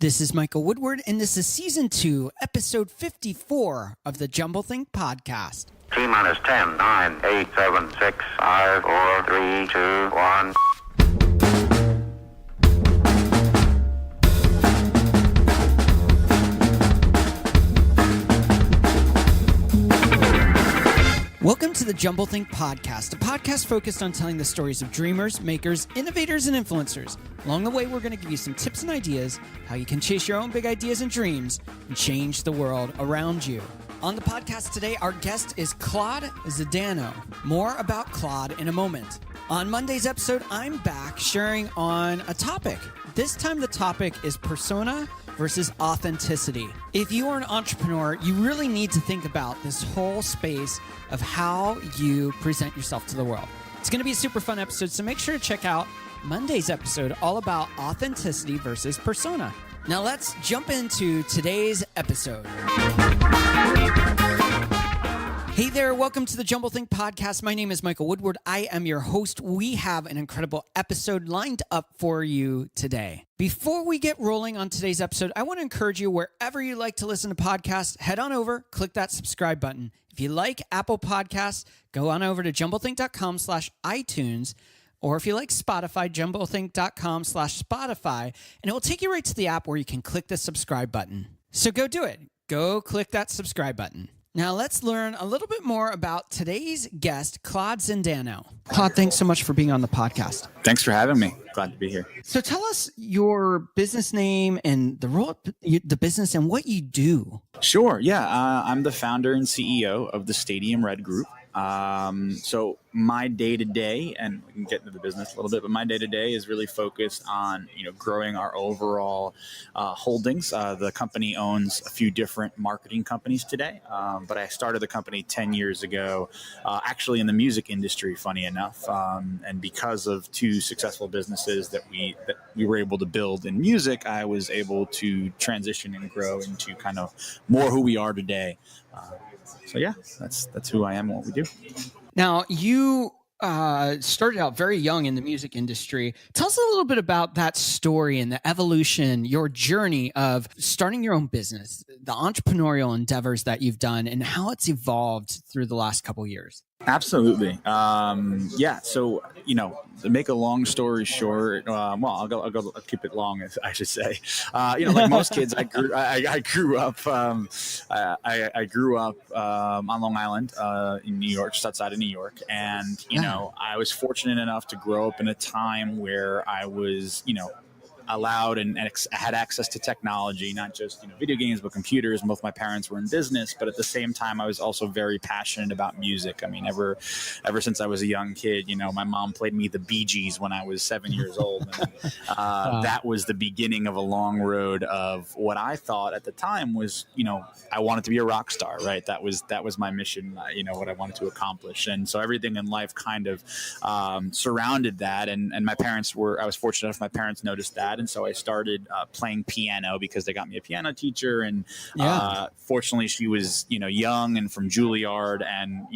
This is Michael Woodward, and this is Season 2, Episode 54 of the Jumblethink Podcast. T-minus 10, 9, 8, 7, 6, 5, 4, 3, 2, 1. Welcome to the Jumblethink Podcast, a podcast focused on telling the stories of dreamers, makers, innovators, and influencers. Along the way, we're going to give you some tips and ideas how you can chase your own big ideas and dreams and change the world around you. On the podcast today, our guest is Claude Zdanow. More about Claude in a moment. On Monday's episode, I'm back sharing on a topic. This time the topic is persona versus authenticity. If you are an entrepreneur, you really need to think about this whole space of how you present yourself to the world. It's going to be a super fun episode, so make sure to check out Monday's episode all about authenticity versus persona. Now let's jump into today's episode. Hey there, welcome to the Jumblethink Podcast. My name is Michael Woodward. I am your host. We have an incredible episode lined up for you today. Before we get rolling on today's episode, I want to encourage you, wherever you like to listen to podcasts, head on over, click that subscribe button. If you like Apple Podcasts, go on over to jumblethink.com/iTunes. Or if you like Spotify, jumblethink.com/Spotify, and it will take you right to the app where you can click the subscribe button. So go do it. Go click that subscribe button. Now let's learn a little bit more about today's guest, Claude Zdanow. Claude, thanks so much for being on the podcast. Thanks for having me. Glad to be here. So tell us your business name and the role of the business and what you do. Sure. Yeah. I'm the founder and CEO of the Stadiumred Group. So my day-to-day, and we can get into the business a little bit, but my day-to-day is really focused on, growing our overall holdings. The company owns a few different marketing companies today, but I started the company 10 years ago, actually in the music industry, funny enough, and because of two successful businesses that we were able to build in music, I was able to transition and grow into kind of more who we are today. So yeah, that's who I am and what we do. Now, you started out very young in the music industry. Tell us a little bit about that story and the evolution, your journey of starting your own business, the entrepreneurial endeavors that you've done, and how it's evolved through the last couple of years. Absolutely. Yeah. So, to make a long story short, I'll keep it long, I should say. Like most kids, I grew up on Long Island, in New York, just outside of New York. And, I was fortunate enough to grow up in a time where I was, allowed and had access to technology, not just video games, but computers. Both my parents were in business, but at the same time, I was also very passionate about music. I mean, ever since I was a young kid, my mom played me the Bee Gees when I was 7 years old. And, that was the beginning of a long road of what I thought at the time was, I wanted to be a rock star, right? That was my mission, what I wanted to accomplish. And so everything in life kind of surrounded that. And I was fortunate enough, my parents noticed that. And so I started playing piano because they got me a piano teacher. And fortunately, she was, young and from Juilliard and,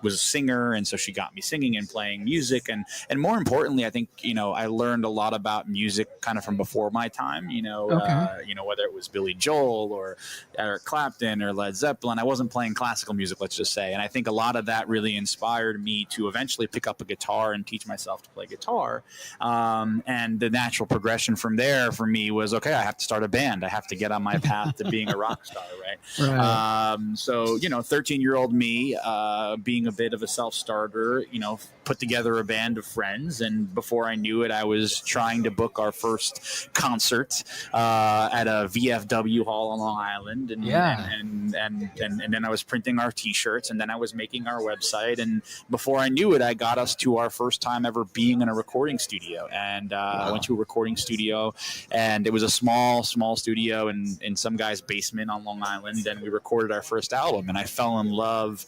was a singer. And so she got me singing and playing music. And more importantly, I think, I learned a lot about music kind of from before my time, whether it was Billy Joel or Eric Clapton or Led Zeppelin. I wasn't playing classical music, let's just say. And I think a lot of that really inspired me to eventually pick up a guitar and teach myself to play guitar. And the natural progression from there for me was, okay, I have to start a band. I have to get on my path to being a rock star, right? So, 13-year-old me, being a bit of a self-starter, put together a band of friends. And before I knew it, I was trying to book our first concert at a VFW hall on Long Island. And then I was printing our T-shirts, and then I was making our website. And before I knew it, I got us to our first time ever being in a recording studio. And I went to a recording studio, and it was a small studio in some guy's basement on Long Island. And we recorded our first album, and I fell in love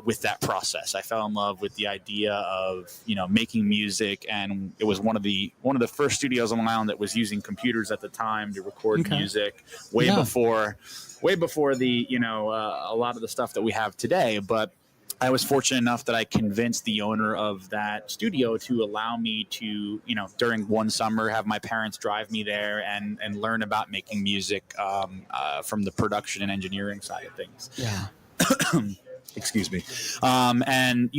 with that process. I fell in love with the idea of making music, and it was one of the first studios on Long Island that was using computers at the time to record music way before the a lot of the stuff that we have today. But I was fortunate enough that I convinced the owner of that studio to allow me to, during one summer, have my parents drive me there and learn about making music from the production and engineering side of things. Yeah. Excuse me. And,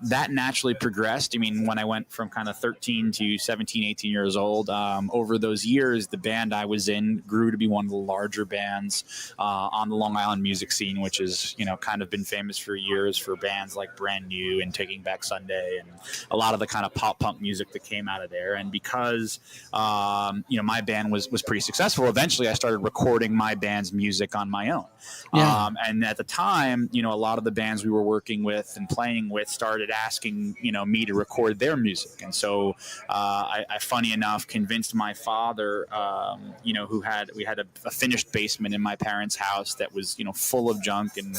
that naturally progressed. I mean, when I went from kind of 13 to 17, 18 years old, over those years, the band I was in grew to be one of the larger bands on the Long Island music scene, which is, kind of been famous for years for bands like Brand New and Taking Back Sunday and a lot of the kind of pop punk music that came out of there. And because, my band was pretty successful, eventually I started recording my band's music on my own. Yeah. And at the time, a lot of the bands we were working with and playing with started asking, me to record their music. And so I funny enough, convinced my father, we had a finished basement in my parents' house that was, full of junk and,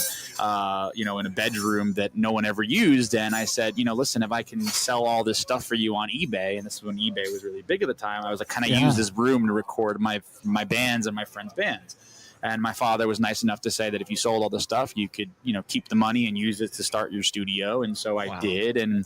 in a bedroom that no one ever used. And I said, listen, if I can sell all this stuff for you on eBay, and this is when eBay was really big at the time, I was like, can I use this room to record my bands and my friends' bands? And my father was nice enough to say that if you sold all the stuff, you could, keep the money and use it to start your studio. And so I did. And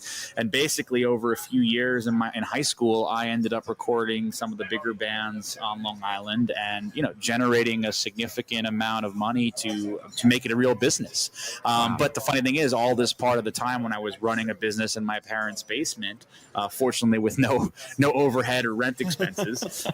basically over a few years in high school, I ended up recording some of the bigger bands on Long Island and, generating a significant amount of money to make it a real business. But the funny thing is, all this part of the time when I was running a business in my parents' basement, fortunately with no overhead or rent expenses,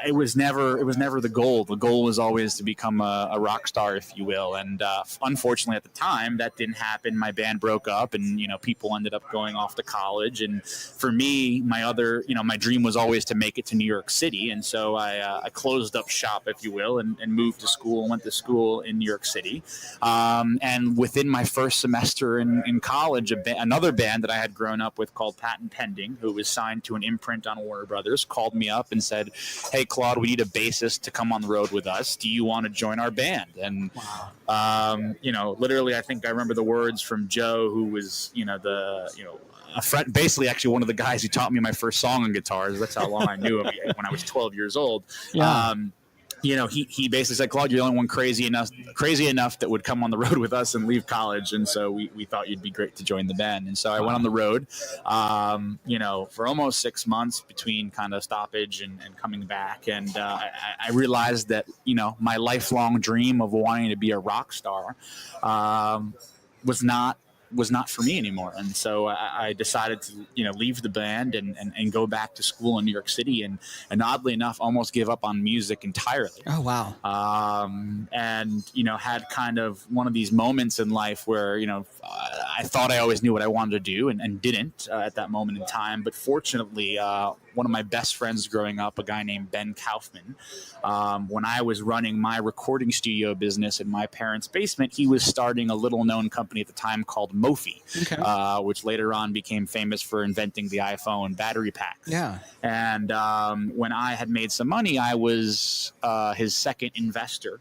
it was never the goal. The goal was always to become a rock star, if you will. And unfortunately, at the time, that didn't happen. My band broke up, and people ended up going off to college. And for me, my dream was always to make it to New York City. And so I closed up shop, if you will, and moved to school and went to school in New York City. And within my first semester in college, another band that I had grown up with called Patent Pending, who was signed to an imprint on Warner Brothers, called me up and said, "Hey, Claude, we need a bassist to come on the road with us. Do you want to join our band?" And, literally, I think I remember the words from Joe, who was, a friend, basically actually one of the guys who taught me my first song on guitars. That's how long I knew him when I was 12 years old. Yeah. He basically said, "Claude, you're the only one crazy enough that would come on the road with us and leave college. And so we thought you'd be great to join the band." And so I went on the road, for almost 6 months between kind of stoppage and coming back. And I realized that, my lifelong dream of wanting to be a rock star was not for me anymore. And so I decided to, leave the band and go back to school in New York City and oddly enough, almost give up on music entirely. Oh, wow. And, had kind of one of these moments in life where, I thought I always knew what I wanted to do and didn't at that moment in time. But fortunately, one of my best friends growing up, a guy named Ben Kaufman, when I was running my recording studio business in my parents' basement, he was starting a little known company at the time called Mophie, which later on became famous for inventing the iPhone battery packs. Yeah. And when I had made some money, I was his second investor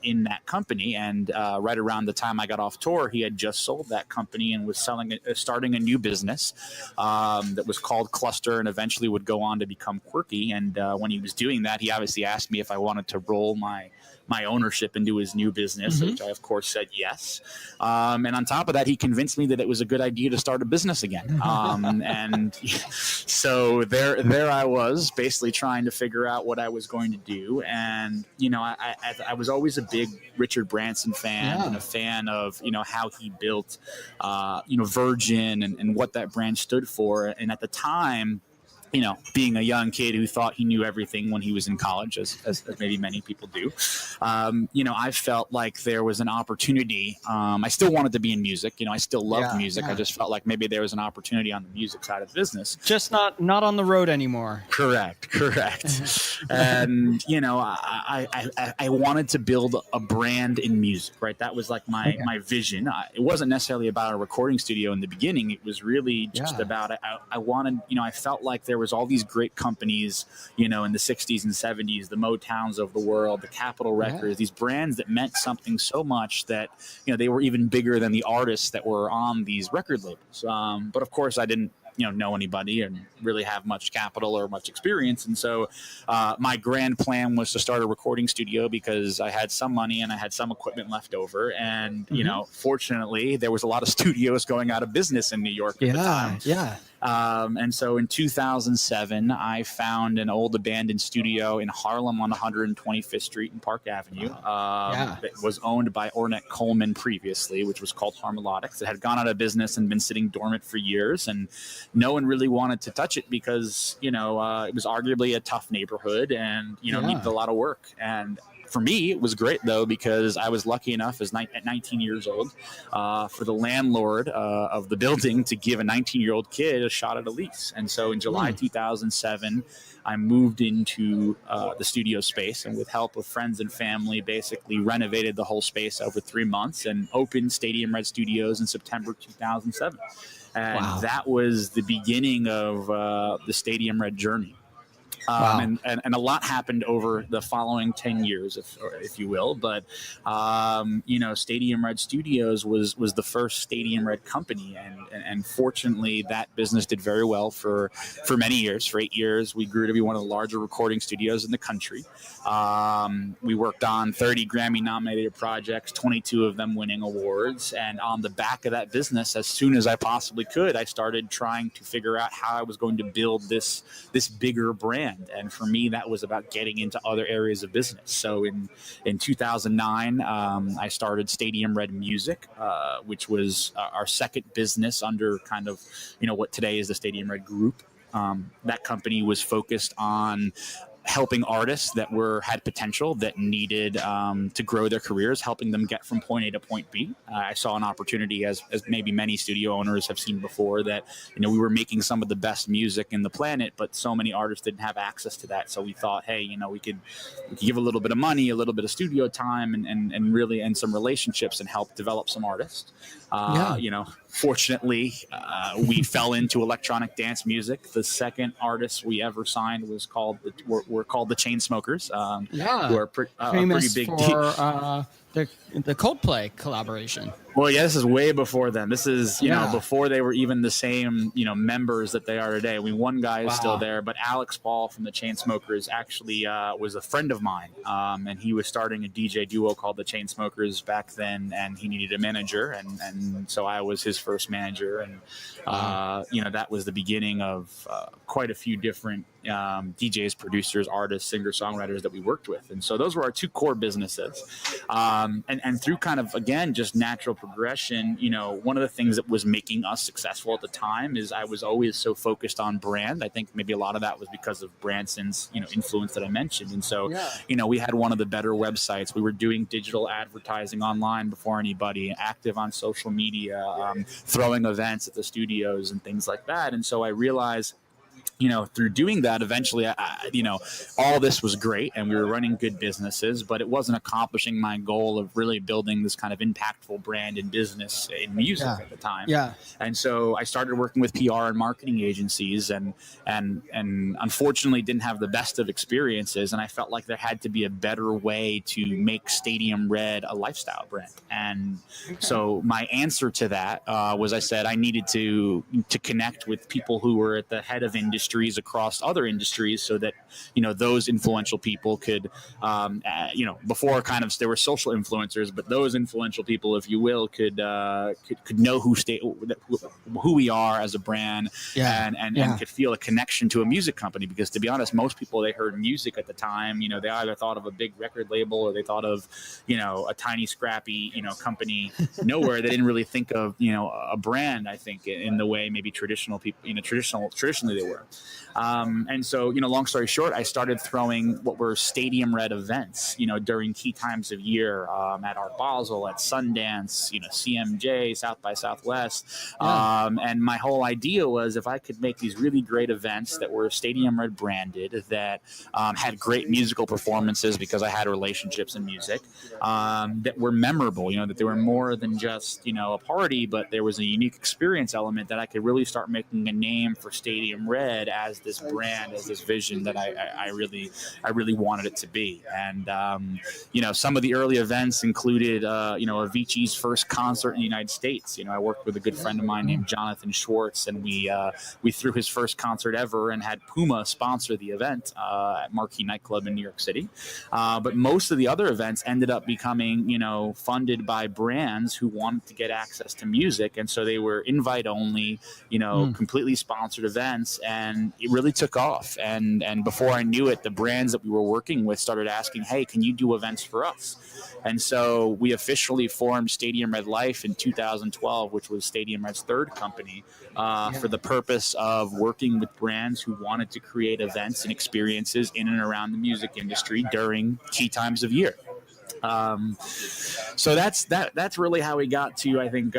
in that company. And right around the time I got off tour, he had just sold that company and was starting a new business that was called Cluster and eventually would go on to become Quirky. And when he was doing that, he obviously asked me if I wanted to roll my ownership into his new business, which I, of course, said yes. And on top of that, he convinced me that it was a good idea to start a business again. And so there I was, basically trying to figure out what I was going to do. And, I was always a big Richard Branson fan and a fan of, how he built, Virgin and what that brand stood for. And at the time, being a young kid who thought he knew everything when he was in college, as maybe many people do, I felt like there was an opportunity. I still wanted to be in music. I still loved music. I just felt like maybe there was an opportunity on the music side of the business. Just not on the road anymore. Correct. And, I wanted to build a brand in music, right? That was like my vision. It wasn't necessarily about a recording studio in the beginning. It was really just about, I wanted, I felt like there was all these great companies, in the 60s and 70s, the Motowns of the world, the Capitol Records, these brands that meant something so much that, they were even bigger than the artists that were on these record labels. But of course I didn't know anybody and really have much capital or much experience. And so my grand plan was to start a recording studio because I had some money and I had some equipment left over. And, fortunately, there was a lot of studios going out of business in New York at the time. Yeah. And so in 2007, I found an old abandoned studio in Harlem on 125th Street and Park Avenue. That was owned by Ornette Coleman previously, which was called Harmelodics. It had gone out of business and been sitting dormant for years, and no one really wanted to touch it because, it was arguably a tough neighborhood and, needed a lot of work. And for me, it was great, though, because I was lucky enough at 19 years old for the landlord of the building to give a 19-year-old kid a shot at a lease. And so in July 2007, I moved into the studio space and with help of friends and family, basically renovated the whole space over 3 months and opened Stadiumred Studios in September 2007. And that was the beginning of the Stadiumred journey. And a lot happened over the following 10 years, if you will. But, Stadiumred Studios was the first Stadium Red company. And fortunately, that business did very well for many years. For 8 years, we grew to be one of the larger recording studios in the country. We worked on 30 Grammy-nominated projects, 22 of them winning awards. And on the back of that business, as soon as I possibly could, I started trying to figure out how I was going to build this bigger brand. And for me, that was about getting into other areas of business. So in 2009, I started Stadiumred Music, which was our second business under kind of, what today is the Stadiumred Group. That company was focused on helping artists that had potential, that needed to grow their careers, helping them get from point A to point B. I saw an opportunity, as maybe many studio owners have seen before, that we were making some of the best music in the planet, but so many artists didn't have access to that. So we thought, hey, we could give a little bit of money, a little bit of studio time, and really some relationships and help develop some artists. Fortunately, we fell into electronic dance music. The second artist we ever signed was were called the Chainsmokers, who are famous pretty big for the Coldplay collaboration. Well, yeah, this is way before them. This is, before they were even the same, members that they are today. I mean, one guy is still there, but Alex Ball from the Chainsmokers actually was a friend of mine. And he was starting a DJ duo called the Chainsmokers back then, and he needed a manager. And so I was his first manager. And, that was the beginning of quite a few different DJs, producers, artists, singer-songwriters that we worked with. And so those were our two core businesses. And through kind of, again, just natural progression, one of the things that was making us successful at the time is I was always so focused on brand. I think maybe a lot of that was because of Branson's, influence that I mentioned. And so, we had one of the better websites. We were doing digital advertising online before anybody, active on social media, throwing events at the studios and things like that. And so I realized, through doing that, eventually, all this was great and we were running good businesses, but it wasn't accomplishing my goal of really building this kind of impactful brand and business in music at the time. Yeah. And so I started working with PR and marketing agencies and unfortunately didn't have the best of experiences. And I felt like there had to be a better way to make Stadiumred a lifestyle brand. And so my answer to that was I said I needed to connect with people who were at the head of industries across other industries so that, those influential people could, before kind of there were social influencers, but those influential people, if you will, could know who we are as a brand and could feel a connection to a music company. Because to be honest, most people, they heard music at the time, they either thought of a big record label or they thought of, a tiny scrappy, company nowhere. They didn't really think of, a brand, I think, in the way maybe traditional people, traditionally they were. And so, long story short, I started throwing what were Stadiumred events, during key times of year, at Art Basel, at Sundance, CMJ, South by Southwest. And my whole idea was if I could make these really great events that were Stadiumred branded, that had great musical performances because I had relationships in music, that were memorable, that they were more than just, a party, but there was a unique experience element that I could really start making a name for Stadiumred thread as this brand, as this vision that I really wanted it to be. And some of the early events included Avicii's first concert in the United States. I worked with a good friend of mine named Jonathan Schwartz, and we threw his first concert ever and had Puma sponsor the event at Marquee Nightclub in New York City. But most of the other events ended up becoming, funded by brands who wanted to get access to music. And so they were invite only, completely sponsored events, and it really took off. And before I knew it, the brands that we were working with started asking, hey, can you do events for us? And so we officially formed Stadiumred Life in 2012, which was Stadiumred's third company, for the purpose of working with brands who wanted to create events and experiences in and around the music industry during key times of year. So that's really how we got to, I think,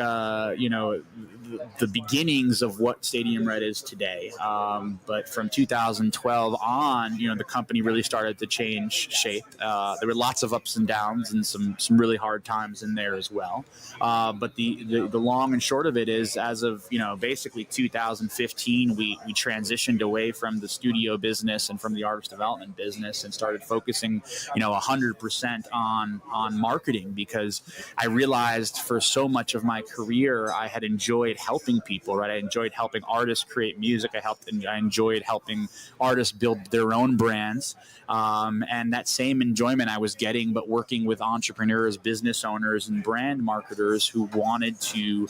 the beginnings of what Stadiumred is today. But from 2012 on, the company really started to change shape. There were lots of ups and downs and some really hard times in there as well. But the long and short of it is, as of, basically 2015, we transitioned away from the studio business and from the artist development business and started focusing, 100% on marketing, because I realized for so much of my career, I had enjoyed helping people, right? I enjoyed helping artists create music. I enjoyed helping artists build their own brands. And that same enjoyment I was getting, but working with entrepreneurs, business owners, and brand marketers who wanted to,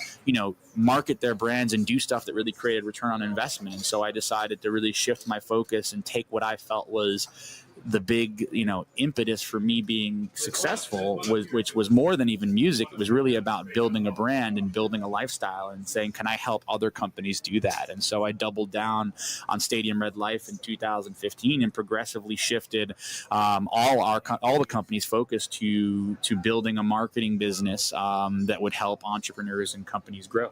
market their brands and do stuff that really created return on investment. And so I decided to really shift my focus and take what I felt was the big, impetus for me being successful, which was more than even music. It was really about building a brand and building a lifestyle and saying, can I help other companies do that? And so I doubled down on Stadiumred Life in 2015 and progressively shifted all the company's focus to building a marketing business that would help entrepreneurs and companies grow.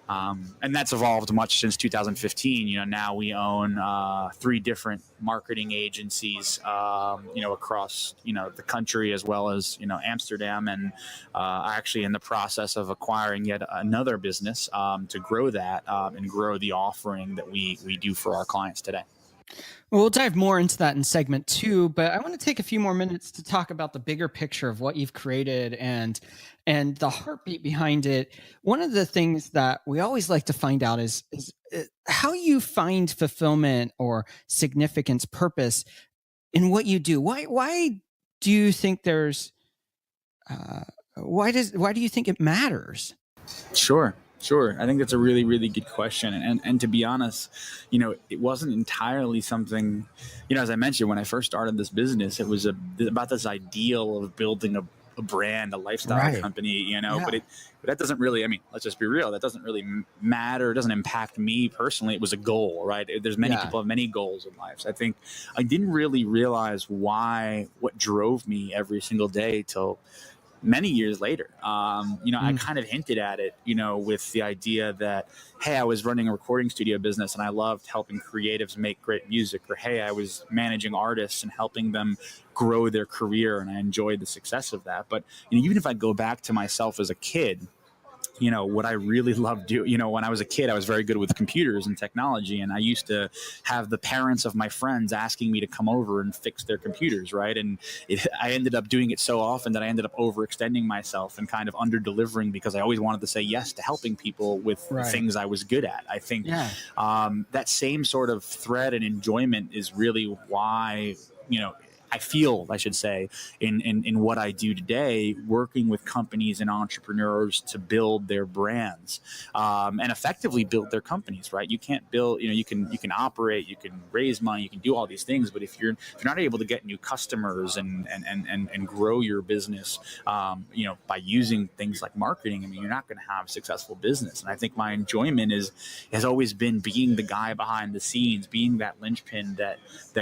And that's evolved much since 2015. Now we own 3 different marketing agencies, across, the country, as well as, Amsterdam, and actually in the process of acquiring yet another business to grow that and grow the offering that we do for our clients today. Well, we'll dive more into that in segment 2, but I want to take a few more minutes to talk about the bigger picture of what you've created and the heartbeat behind it. One of the things that we always like to find out is how you find fulfillment or significance, purpose in what you do. Why do you think there's why do you think it matters? Sure. I think that's a really, really good question. And to be honest, it wasn't entirely something, as I mentioned, when I first started this business, it was about this ideal of building a brand, a lifestyle company, but that doesn't really, let's just be real. That doesn't really matter. It doesn't impact me personally. It was a goal, right? There's many people have many goals in life. So I think I didn't really realize what drove me every single day till many years later. I kind of hinted at it, with the idea that, hey, I was running a recording studio business and I loved helping creatives make great music, or hey, I was managing artists and helping them grow their career, and I enjoyed the success of that. But even if I go back to myself as a kid, what I really loved doing, when I was a kid, I was very good with computers and technology. And I used to have the parents of my friends asking me to come over and fix their computers, right? And I ended up doing it so often that I ended up overextending myself and kind of under-delivering, because I always wanted to say yes to helping people with things I was good at. I think that same sort of thread and enjoyment is really why, I feel, I should say, in what I do today, working with companies and entrepreneurs to build their brands and effectively build their companies, right? You can't build, you can operate, you can raise money, you can do all these things, but if you're not able to get new customers and grow your business, by using things like marketing, you're not going to have a successful business. And I think my enjoyment has always been being the guy behind the scenes, being that linchpin that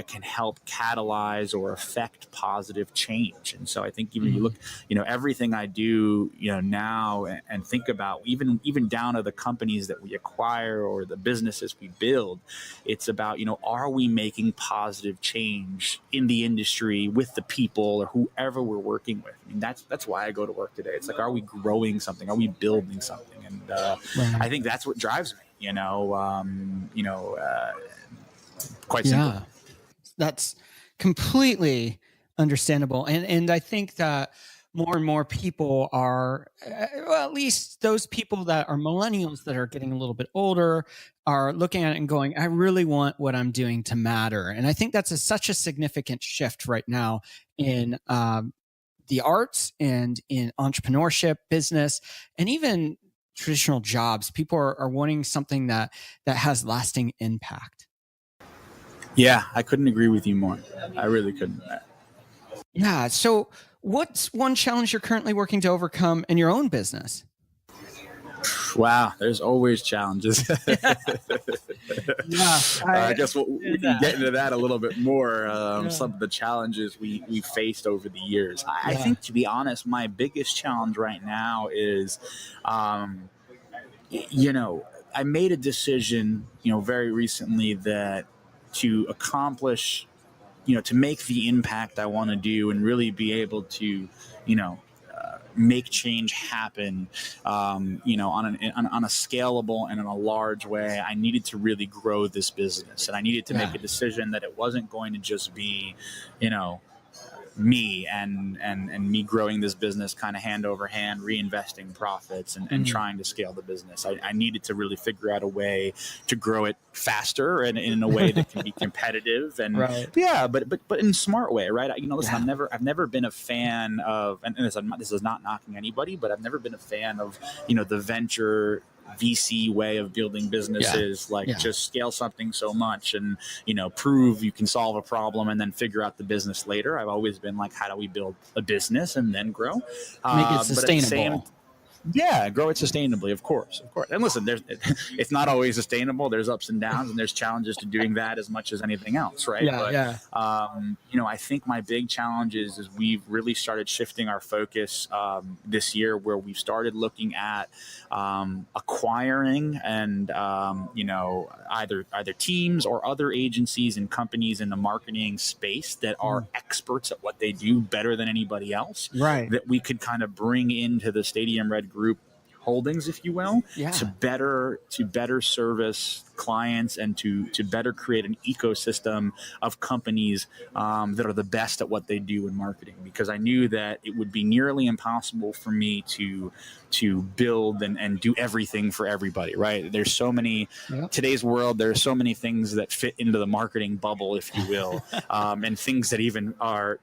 can help catalyze or affect positive change. And so I think even you look, everything I do, now and think about even down to the companies that we acquire or the businesses we build, it's about, are we making positive change in the industry with the people or whoever we're working with? That's why I go to work today. It's like, are we growing something? Are we building something? And I think that's what drives me, Quite simple. Yeah, that's completely understandable. And I think that more and more people are, well, at least those people that are millennials that are getting a little bit older are looking at it and going, I really want what I'm doing to matter. And I think that's such a significant shift right now in the arts and in entrepreneurship, business, and even traditional jobs. People are wanting something that has lasting impact. Yeah, I couldn't agree with you more. I really couldn't. Yeah. So what's one challenge you're currently working to overcome in your own business? Wow, there's always challenges. Yeah, I guess we can get into that a little bit more. Some of the challenges we faced over the years. I think, to be honest, my biggest challenge right now is, you know, I made a decision, very recently that to accomplish, to make the impact I want to do and really be able to, make change happen, on a scalable and in a large way, I needed to really grow this business. And I needed to make a decision that it wasn't going to just be, me and me growing this business kind of hand over hand, reinvesting profits and trying to scale the business. I needed to really figure out a way to grow it faster and in a way that can be competitive and but in a smart way, right? Listen, I've never been a fan of, and this is not knocking anybody, but I've never been a fan of, the venture VC way of building businesses, just scale something so much and, prove you can solve a problem and then figure out the business later. I've always been like, how do we build a business and then grow? Make it sustainable. Grow it sustainably, of course. And listen, it's not always sustainable. There's ups and downs, and there's challenges to doing that as much as anything else, right? I think my big challenge is we've really started shifting our focus this year, where we've started looking at acquiring and either teams or other agencies and companies in the marketing space that are experts at what they do better than anybody else. Right. That we could kind of bring into the Stadiumred Group holdings, if you will, to better service clients and to better create an ecosystem of companies that are the best at what they do in marketing. Because I knew that it would be nearly impossible for me to build and do everything for everybody, right? There's so many, today's world, there are so many things that fit into the marketing bubble, if you will, and things that even are,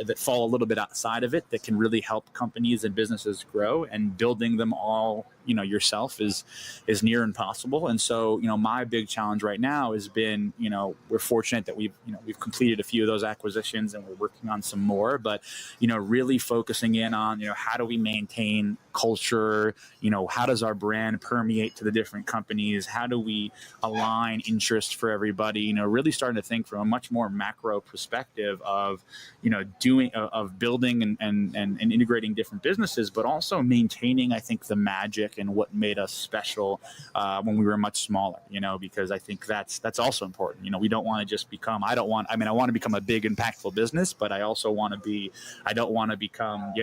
that fall a little bit outside of it that can really help companies and businesses grow, and building them all, yourself is near impossible. And so, my big challenge right now has been, we're fortunate that we've completed a few of those acquisitions and we're working on some more, but, really focusing in on, how do we maintain culture? How does our brand permeate to the different companies? How do we align interest for everybody? Really starting to think from a much more macro perspective of, of building and integrating different businesses, but also maintaining, I think, the magic and what made us special when we were much smaller, because I think that's also important. We don't want to just become, I want to become a big, impactful business, but I don't want to become,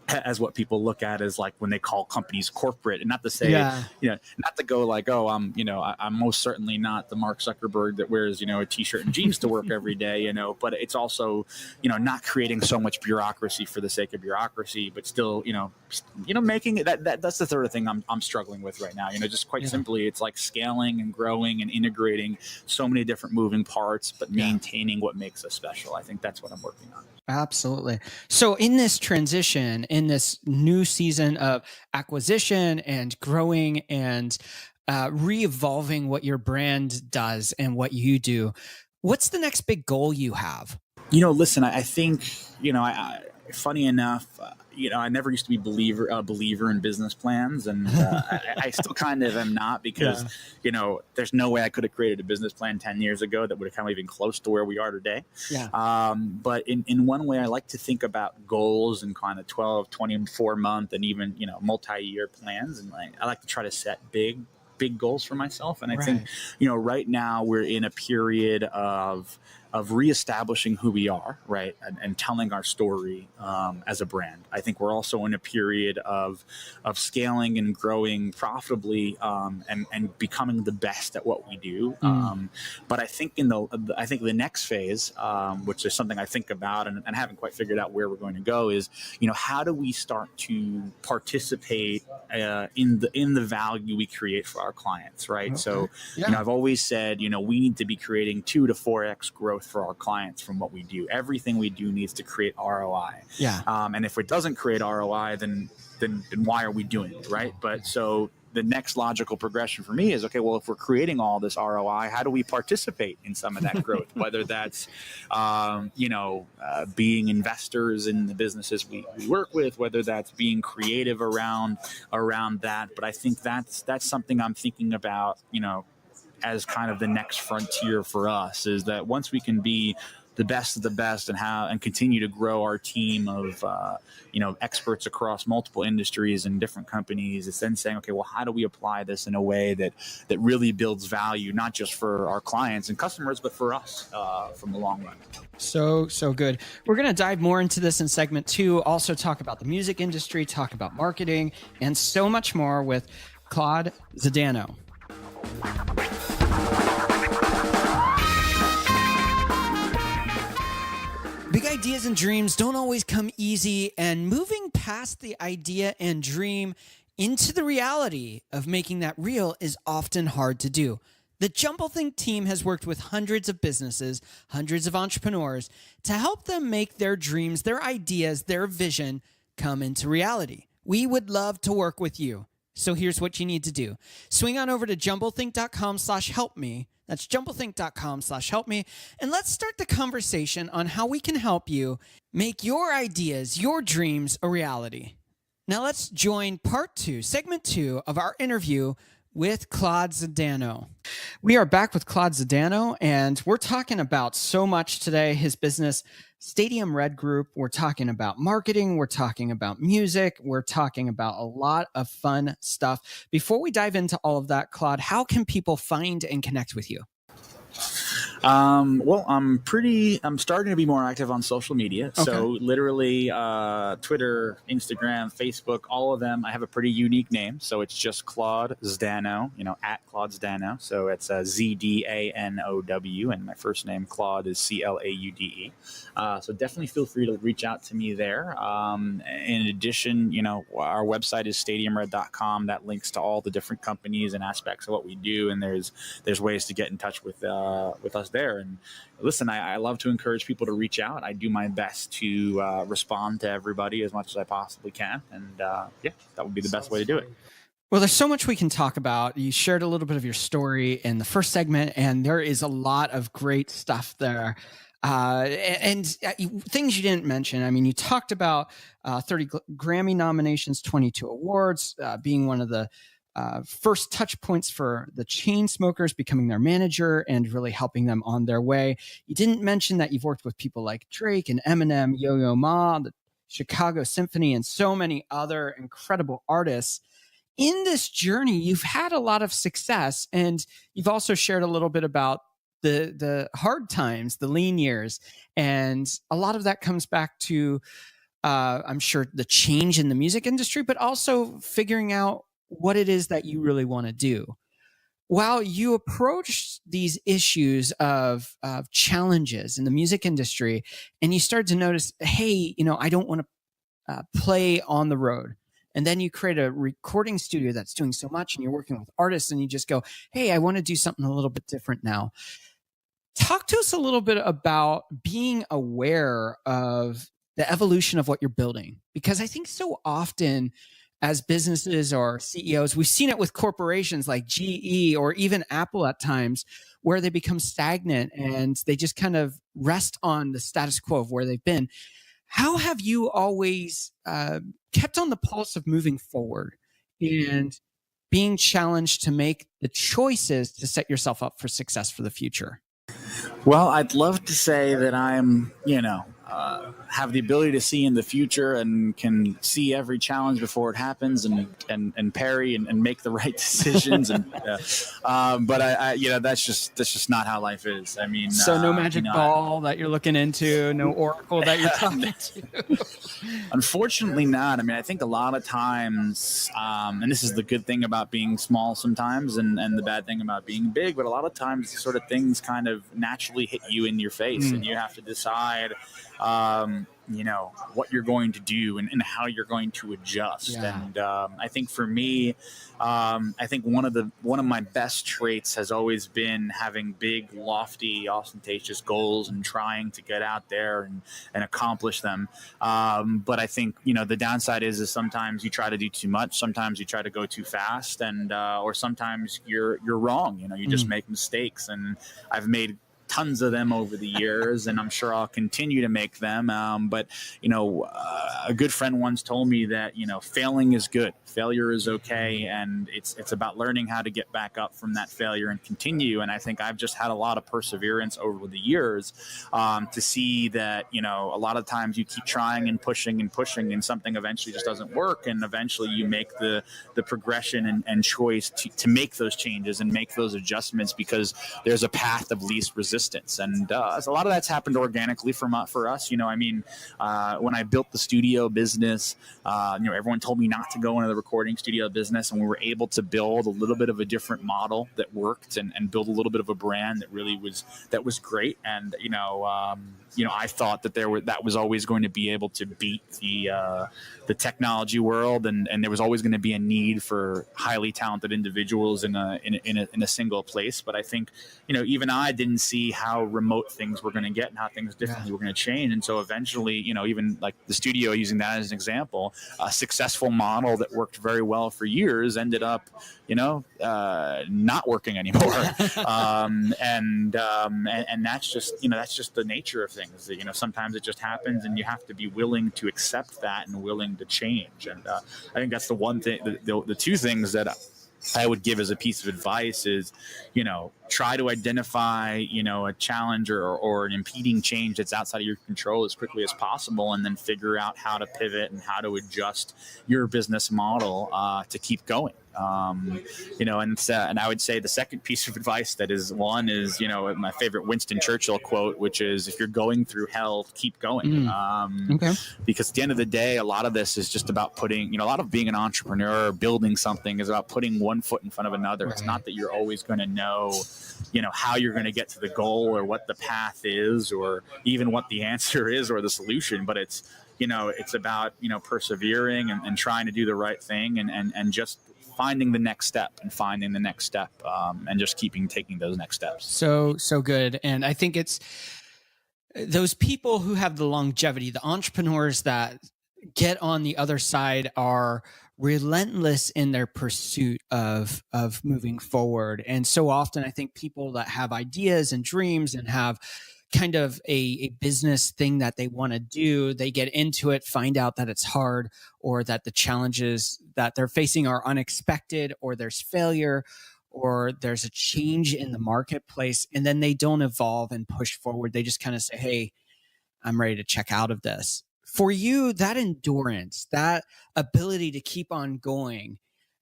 as what people look at as like when they call companies corporate, and not to say, not to go like, oh, I'm most certainly not the Mark Zuckerberg that wears, a t-shirt and jeans to work every day, but it's also, not creating so much bureaucracy for the sake of bureaucracy, but still, making it that's the third thing I'm struggling with right now. Just quite simply, it's like scaling and growing and integrating so many different moving parts, but maintaining what makes us special. I think that's what I'm working on. Absolutely. So in this transition, in this new season of acquisition and growing and re-evolving what your brand does and what you do, what's the next big goal you have? Listen, I think, funny enough, I never used to be a believer in business plans, and I still kind of am not, because there's no way I could have created a business plan 10 years ago that would have come even close to where we are today. But in one way, I like to think about goals and kind of 12, 24 month and even multi-year plans, and I like to try to set big goals for myself. And I think right now we're in a period of reestablishing who we are, right, and telling our story as a brand. I think we're also in a period of scaling and growing profitably and becoming the best at what we do. But I think the next phase, which is something I think about and haven't quite figured out where we're going to go, is how do we start to participate in the value we create for our clients, right? Okay. So I've always said we need to be creating 2 to 4x growth for our clients from what we do. Everything we do needs to create ROI. And if it doesn't create ROI, then why are we doing it, right? But so the next logical progression for me is, okay, well, if we're creating all this ROI, how do we participate in some of that growth? Whether that's, being investors in the businesses we work with, whether that's being creative around that. But I think that's something I'm thinking about, as kind of the next frontier for us, is that once we can be the best of the best and continue to grow our team of experts across multiple industries and different companies, it's then saying, okay, well, how do we apply this in a way that really builds value, not just for our clients and customers, but for us from the long run. So good. We're going to dive more into this in segment 2, also talk about the music industry, talk about marketing, and so much more with Claude Zdanow. Big ideas and dreams don't always come easy, and moving past the idea and dream into the reality of making that real is often hard to do. The Jumblethink team has worked with hundreds of businesses, hundreds of entrepreneurs to help them make their dreams, their ideas, their vision come into reality. We would love to work with you. So here's what you need to do. Swing on over to jumblethink.com/helpme. That's jumblethink.com/helpme. And let's start the conversation on how we can help you make your ideas, your dreams a reality. Now let's join part 2, segment 2 of our interview with Claude Zdanow. We are back with Claude Zdanow, and we're talking about so much today. His business, Stadiumred Group. We're talking about marketing. We're talking about music. We're talking about a lot of fun stuff. Before we dive into all of that, Claude, how can people find and connect with you? Well, I'm starting to be more active on social media. Okay. So literally, Twitter, Instagram, Facebook, all of them. I have a pretty unique name. So it's just Claude Zdanow, at Claude Zdanow. So it's Zdanow, and my first name, Claude, is Claude. So definitely feel free to reach out to me there. In addition, our website is stadiumred.com. That links to all the different companies and aspects of what we do. And there's ways to get in touch with us there. And listen, I love to encourage people to reach out. I do my best to respond to everybody as much as I possibly can. And that would be the best way to do it. Well, there's so much we can talk about. You shared a little bit of your story in the first segment, and there is a lot of great stuff there. And things you didn't mention. I mean, you talked about 30 Grammy nominations, 22 awards, being one of the first touch points for the Chainsmokers, becoming their manager and really helping them on their way. You didn't mention that you've worked with people like Drake and Eminem, Yo-Yo Ma, the Chicago Symphony, and so many other incredible artists. In this journey, you've had a lot of success, and you've also shared a little bit about the hard times, the lean years. And a lot of that comes back to, I'm sure, the change in the music industry, but also figuring out what it is that you really want to do. While you approach these issues of challenges in the music industry, and you start to notice, hey, I don't want to play on the road. And then you create a recording studio that's doing so much, and you're working with artists, and you just go, hey, I want to do something a little bit different now. Talk to us a little bit about being aware of the evolution of what you're building, because I think so often as businesses or CEOs, we've seen it with corporations like GE or even Apple at times, where they become stagnant and they just kind of rest on the status quo of where they've been. How have you always kept on the pulse of moving forward and being challenged to make the choices to set yourself up for success for the future? Well, I'd love to say that I'm, have the ability to see in the future and can see every challenge before it happens and parry and make the right decisions. And but I that's just not how life is. I mean, so no magic ball that you're looking into, no oracle that you're talking to. Unfortunately not. I mean, I think a lot of times, and this is the good thing about being small sometimes and the bad thing about being big, but a lot of times sort of things kind of naturally hit you in your face and you have to decide, what you're going to do and how you're going to adjust. Yeah. And I think for me, I think one of my best traits has always been having big, lofty, ostentatious goals and trying to get out there and accomplish them. But I think, the downside is sometimes you try to do too much. Sometimes you try to go too fast or sometimes you're wrong. You just make mistakes, and I've made tons of them over the years, and I'm sure I'll continue to make them. But a good friend once told me that failing is good, failure is okay, and it's about learning how to get back up from that failure and continue. And I think I've just had a lot of perseverance over the years to see that a lot of times you keep trying and pushing, and something eventually just doesn't work, and eventually you make the progression and choice to make those changes and make those adjustments because there's a path of least resistance. And a lot of that's happened organically for us. When I built the studio business, everyone told me not to go into the recording studio business, and we were able to build a little bit of a different model that worked and build a little bit of a brand that really was great. And I thought that that was always going to be able to beat the technology world, and there was always going to be a need for highly talented individuals in a single place. But I think even I didn't see how remote things were going to get and how things differently were going to change. And so eventually, even like the studio, using that as an example, a successful model that worked very well for years ended up not working anymore. And that's just the nature of things. Sometimes it just happens, and you have to be willing to accept that and willing to change. And I think that's the one thing, the two things that I would give as a piece of advice is, try to identify, a challenge or an impeding change that's outside of your control as quickly as possible, and then figure out how to pivot and how to adjust your business model to keep going. And I would say the second piece of advice my favorite Winston Churchill quote, which is, if you're going through hell, keep going. Okay. Because at the end of the day, a lot of this is just about putting, a lot of being an entrepreneur, building something is about putting one foot in front of another. Right. It's not that you're always going to know, how you're going to get to the goal or what the path is or even what the answer is or the solution, but it's about, persevering and trying to do the right thing and just finding the next step and just taking those next steps. So good. And I think it's those people who have the longevity, the entrepreneurs that get on the other side are relentless in their pursuit of moving forward. And so often I think people that have ideas and dreams and have kind of a business thing that they want to do, they get into it, find out that it's hard, or that the challenges that they're facing are unexpected, or there's failure, or there's a change in the marketplace, and then they don't evolve and push forward. They just kind of say, hey, I'm ready to check out of this. For you, that endurance, that ability to keep on going,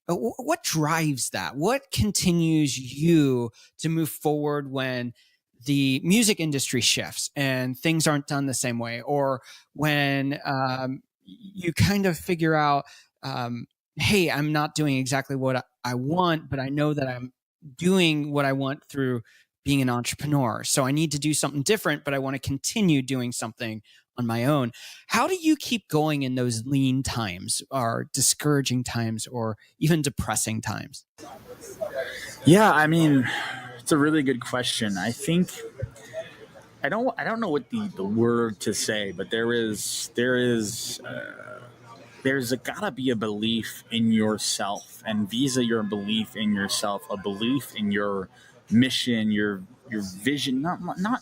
what drives that? What continues you to move forward when the music industry shifts and things aren't done the same way, or when you kind of figure out, hey, I'm not doing exactly what I want, but I know that I'm doing what I want through being an entrepreneur. So I need to do something different, but I want to continue doing something on my own. How do you keep going in those lean times or discouraging times or even depressing times? Yeah, I mean, it's a really good question. I think I don't know what the word to say, but there's gotta be a belief in yourself, and vis-a your belief in yourself, a belief in your mission, your your vision, not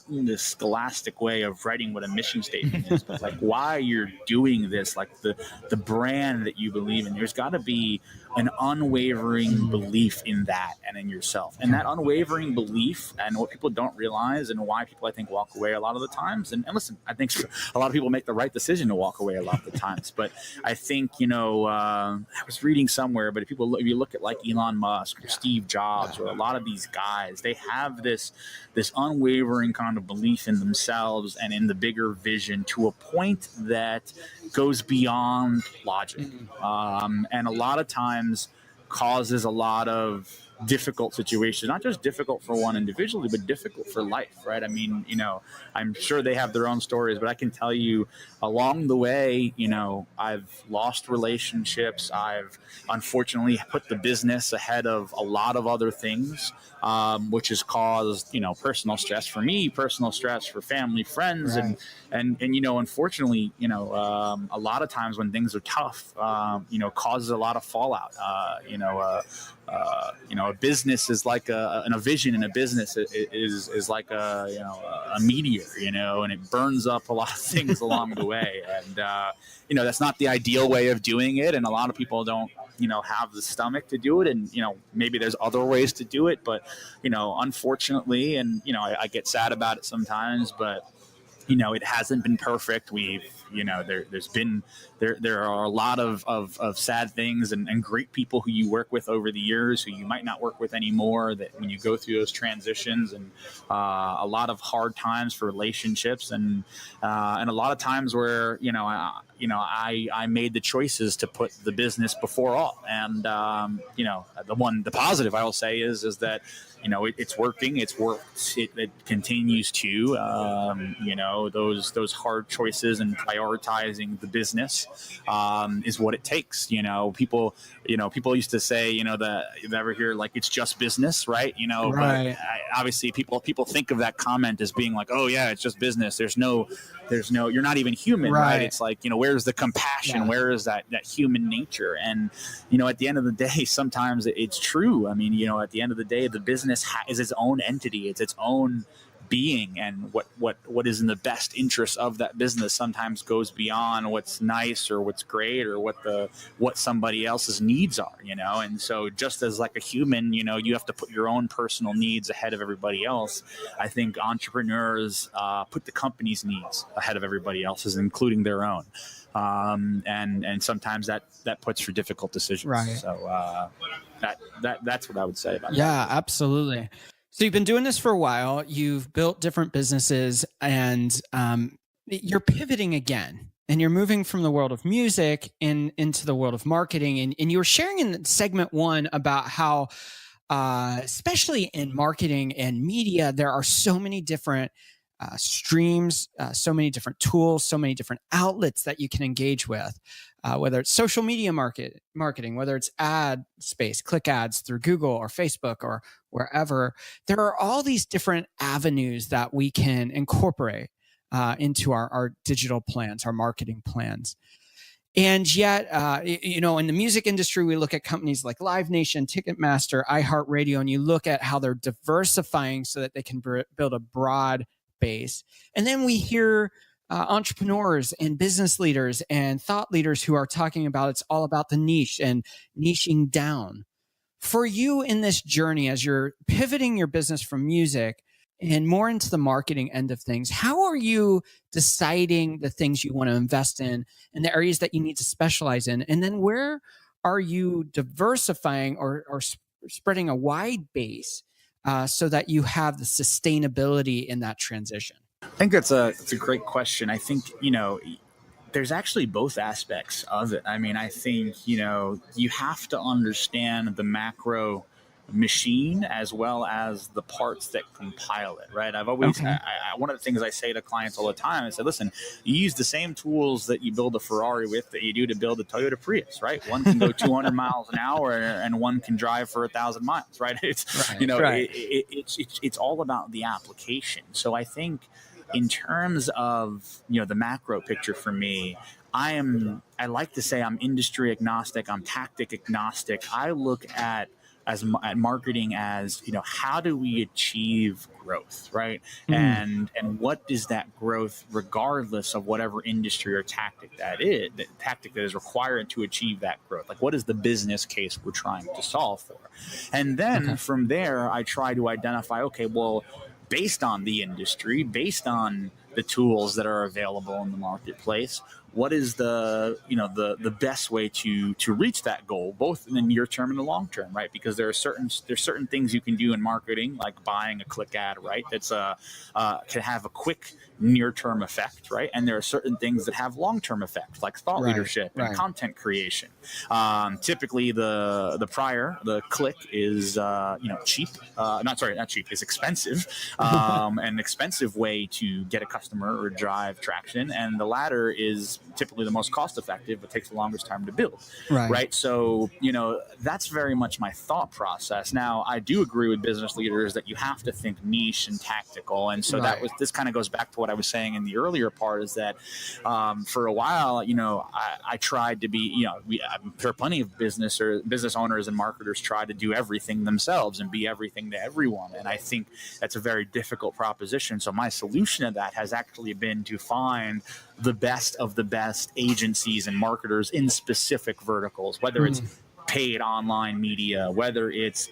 in the scholastic way of writing what a mission statement is, but like why you're doing this, like the brand that you believe in. There's got to be an unwavering belief in that and in yourself. And that unwavering belief, and what people don't realize, and why people, I think, walk away a lot of the times. And listen, I think a lot of people make the right decision to walk away a lot of the times. But I think, I was reading somewhere, but if you look at like Elon Musk or Steve Jobs or a lot of these guys, they have this unwavering kind of belief in themselves and in the bigger vision to a point that goes beyond logic, and a lot of times causes a lot of difficult situations, not just difficult for one individually, but difficult for life, right? I mean, I'm sure they have their own stories, but I can tell you along the way, I've lost relationships. I've unfortunately put the business ahead of a lot of other things, which has caused, personal stress for me, personal stress for family, friends. Right. And unfortunately, a lot of times when things are tough, causes a lot of fallout. A business is like a vision in a business is like a meteor, and it burns up a lot of things along the way. And, that's not the ideal way of doing it. And a lot of people don't, have the stomach to do it. And, maybe there's other ways to do it. But, unfortunately, and, I get sad about it sometimes, but, it hasn't been perfect. We've, there are a lot of sad things and great people who you work with over the years who you might not work with anymore, that when you go through those transitions, and a lot of hard times for relationships, and a lot of times where, I made the choices to put the business before all. And, the positive I will say is that, it's working. It's worked. It continues to, those hard choices and prioritizing the business is what it takes. People used to say, that you ever hear like it's just business, right? Right. But obviously people think of that comment as being like, oh yeah, it's just business. There's no, you're not even human, right? It's like, where's the compassion? Yeah. Where is that human nature? And, at the end of the day, sometimes it's true. I mean, at the end of the day, the business is its own entity. It's its own being, and what is in the best interest of that business sometimes goes beyond what's nice or what's great or what somebody else's needs are, and so just as like a human, you have to put your own personal needs ahead of everybody else. I think entrepreneurs put the company's needs ahead of everybody else's, including their own, and sometimes that puts for difficult decisions. Right. So that's what I would say about that. Yeah, absolutely. So you've been doing this for a while. You've built different businesses, and you're pivoting again, and you're moving from the world of music into the world of marketing. And you were sharing in segment 1 about how, especially in marketing and media, there are so many different streams, so many different tools, so many different outlets that you can engage with, whether it's social media marketing, whether it's ad space, click ads through Google or Facebook or wherever. There are all these different avenues that we can incorporate into our digital plans, our marketing plans. And yet, in the music industry, we look at companies like Live Nation, Ticketmaster, iHeartRadio, and you look at how they're diversifying so that they can build a broad base. And then we hear entrepreneurs and business leaders and thought leaders who are talking about it's all about the niche and niching down. For you in this journey, as you're pivoting your business from music and more into the marketing end of things, how are you deciding the things you want to invest in and the areas that you need to specialize in? And then where are you diversifying or spreading a wide base so that you have the sustainability in that transition? I think that's a great question. I think, there's actually both aspects of it. I mean, I think, you have to understand the macro machine as well as the parts that compile it, right? I've always, one of the things I say to clients all the time, I say, listen, you use the same tools that you build a Ferrari with that you do to build a Toyota Prius, right? One can go 200 miles an hour and one can drive for 1,000 miles, right? It's, it's all about the application. So I think in terms of, the macro picture for me, I like to say I'm industry agnostic. I'm tactic agnostic. I look at at marketing as, how do we achieve growth, right? And what is that growth, regardless of whatever industry or tactic that is required to achieve that growth? Like, what is the business case we're trying to solve for? And then from there, I try to identify, okay, well, based on the industry, based on the tools that are available in the marketplace, what is the best way to reach that goal, both in the near term and the long term, right? Because there's certain things you can do in marketing, like buying a click ad, right? That's can have a quick near term effect, right? And there are certain things that have long term effects, like thought leadership and content creation. Typically, the click is cheap. Not cheap. It's expensive, an expensive way to get a customer or drive traction, and the latter is typically the most cost effective, but takes the longest time to build. Right. So, that's very much my thought process. Now, I do agree with business leaders that you have to think niche and tactical. And so this kind of goes back to what I was saying in the earlier part, is that for a while, I tried to be, there are plenty of business owners and marketers try to do everything themselves and be everything to everyone. And I think that's a very difficult proposition. So my solution to that has actually been to find the best of the best agencies and marketers in specific verticals, whether it's paid online media, whether it's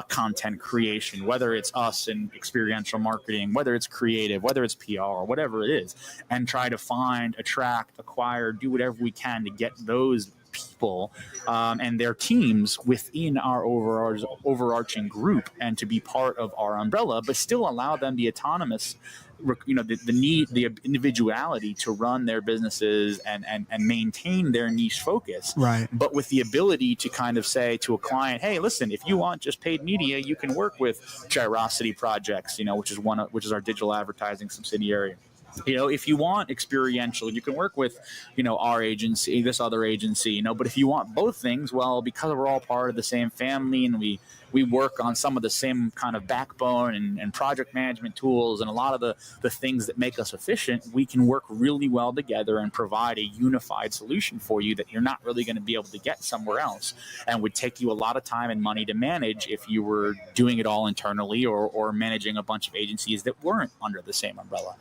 content creation, whether it's us in experiential marketing, whether it's creative, whether it's PR, whatever it is, and try to find, attract, acquire, do whatever we can to get those people and their teams within our overarching group and to be part of our umbrella, but still allow them the autonomous, the individuality to run their businesses and maintain their niche focus, but with the ability to kind of say to a client, hey, listen, if you want just paid media, you can work with Gyrosity Projects, which is our digital advertising subsidiary. If you want experiential, you can work with, our agency, this other agency, but if you want both things, well, because we're all part of the same family and we work on some of the same kind of backbone and project management tools and a lot of the things that make us efficient, we can work really well together and provide a unified solution for you that you're not really going to be able to get somewhere else and would take you a lot of time and money to manage if you were doing it all internally or managing a bunch of agencies that weren't under the same umbrella.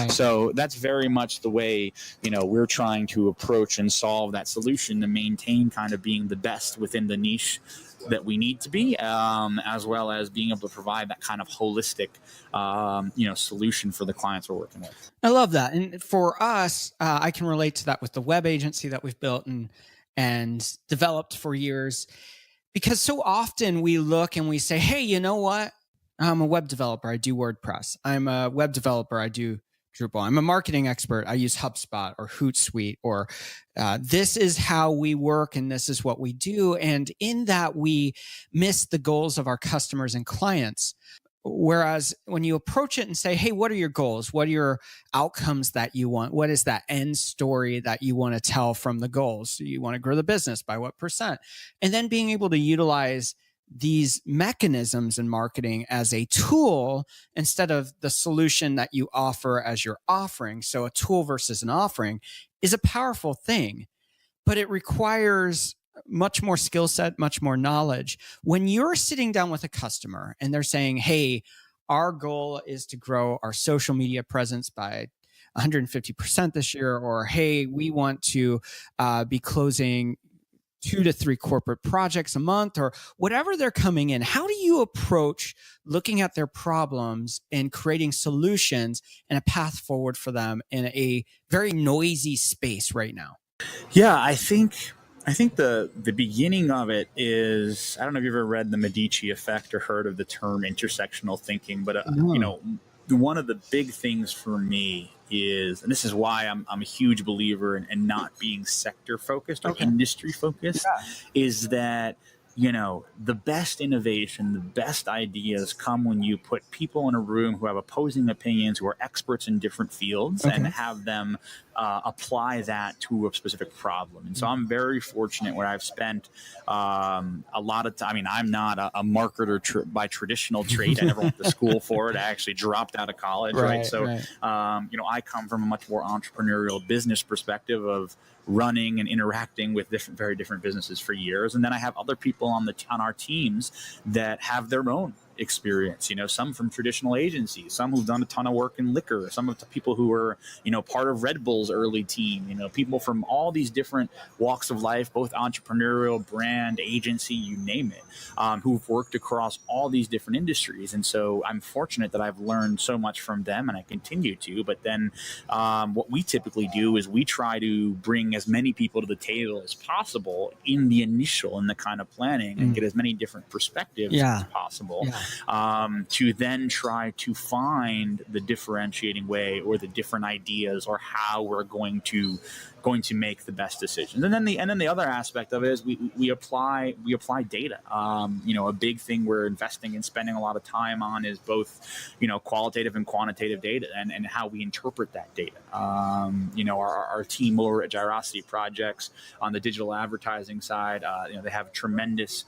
So that's very much the way, we're trying to approach and solve that solution to maintain kind of being the best within the niche that we need to be, as well as being able to provide that kind of holistic, solution for the clients we're working with. I love that. And for us, I can relate to that with the web agency that we've built and developed for years, because so often we look and we say, hey, you know what? I'm a web developer. I do WordPress. I'm a web developer. I do Drupal. I'm a marketing expert. I use HubSpot or Hootsuite, or this is how we work and this is what we do. And in that, we miss the goals of our customers and clients. Whereas when you approach it and say, hey, what are your goals? What are your outcomes that you want? What is that end story that you want to tell from the goals? You want to grow the business by what %? And then being able to utilize these mechanisms in marketing as a tool instead of the solution that you offer as your offering. So a tool versus an offering is a powerful thing, but it requires much more skill set, much more knowledge. When you're sitting down with a customer and they're saying, hey, our goal is to grow our social media presence by 150% this year, or hey, we want to be closing 2 to 3 corporate projects a month, or whatever they're coming in, how do you approach looking at their problems and creating solutions and a path forward for them in a very noisy space right now? Yeah, I think the beginning of it is, I don't know if you've ever read The Medici Effect or heard of the term intersectional thinking, but one of the big things for me is, and this is why I'm a huge believer in not being sector focused or industry focused, is that the best innovation, the best ideas come when you put people in a room who have opposing opinions, who are experts in different fields, and have them apply that to a specific problem. And so I'm very fortunate where I've spent a lot of time. I mean, I'm not a marketer by traditional trade. I never went to school for it. I actually dropped out of college, right? So, I come from a much more entrepreneurial business perspective of running and interacting with very different businesses for years. And then I have other people on our teams that have their own experience, some from traditional agencies, some who've done a ton of work in liquor, some of the people who were, part of Red Bull's early team, people from all these different walks of life, both entrepreneurial, brand, agency, you name it, who've worked across all these different industries. And so I'm fortunate that I've learned so much from them, and I continue to. But then what we typically do is we try to bring as many people to the table as possible in the kind of planning and get as many different perspectives as possible. To then try to find the differentiating way or the different ideas or how we're going to make the best decisions. And then the other aspect of it is we apply data. A big thing we're investing and spending a lot of time on is both, qualitative and quantitative data and how we interpret that data. Our team over at Gyrosity Projects on the digital advertising side, they have tremendous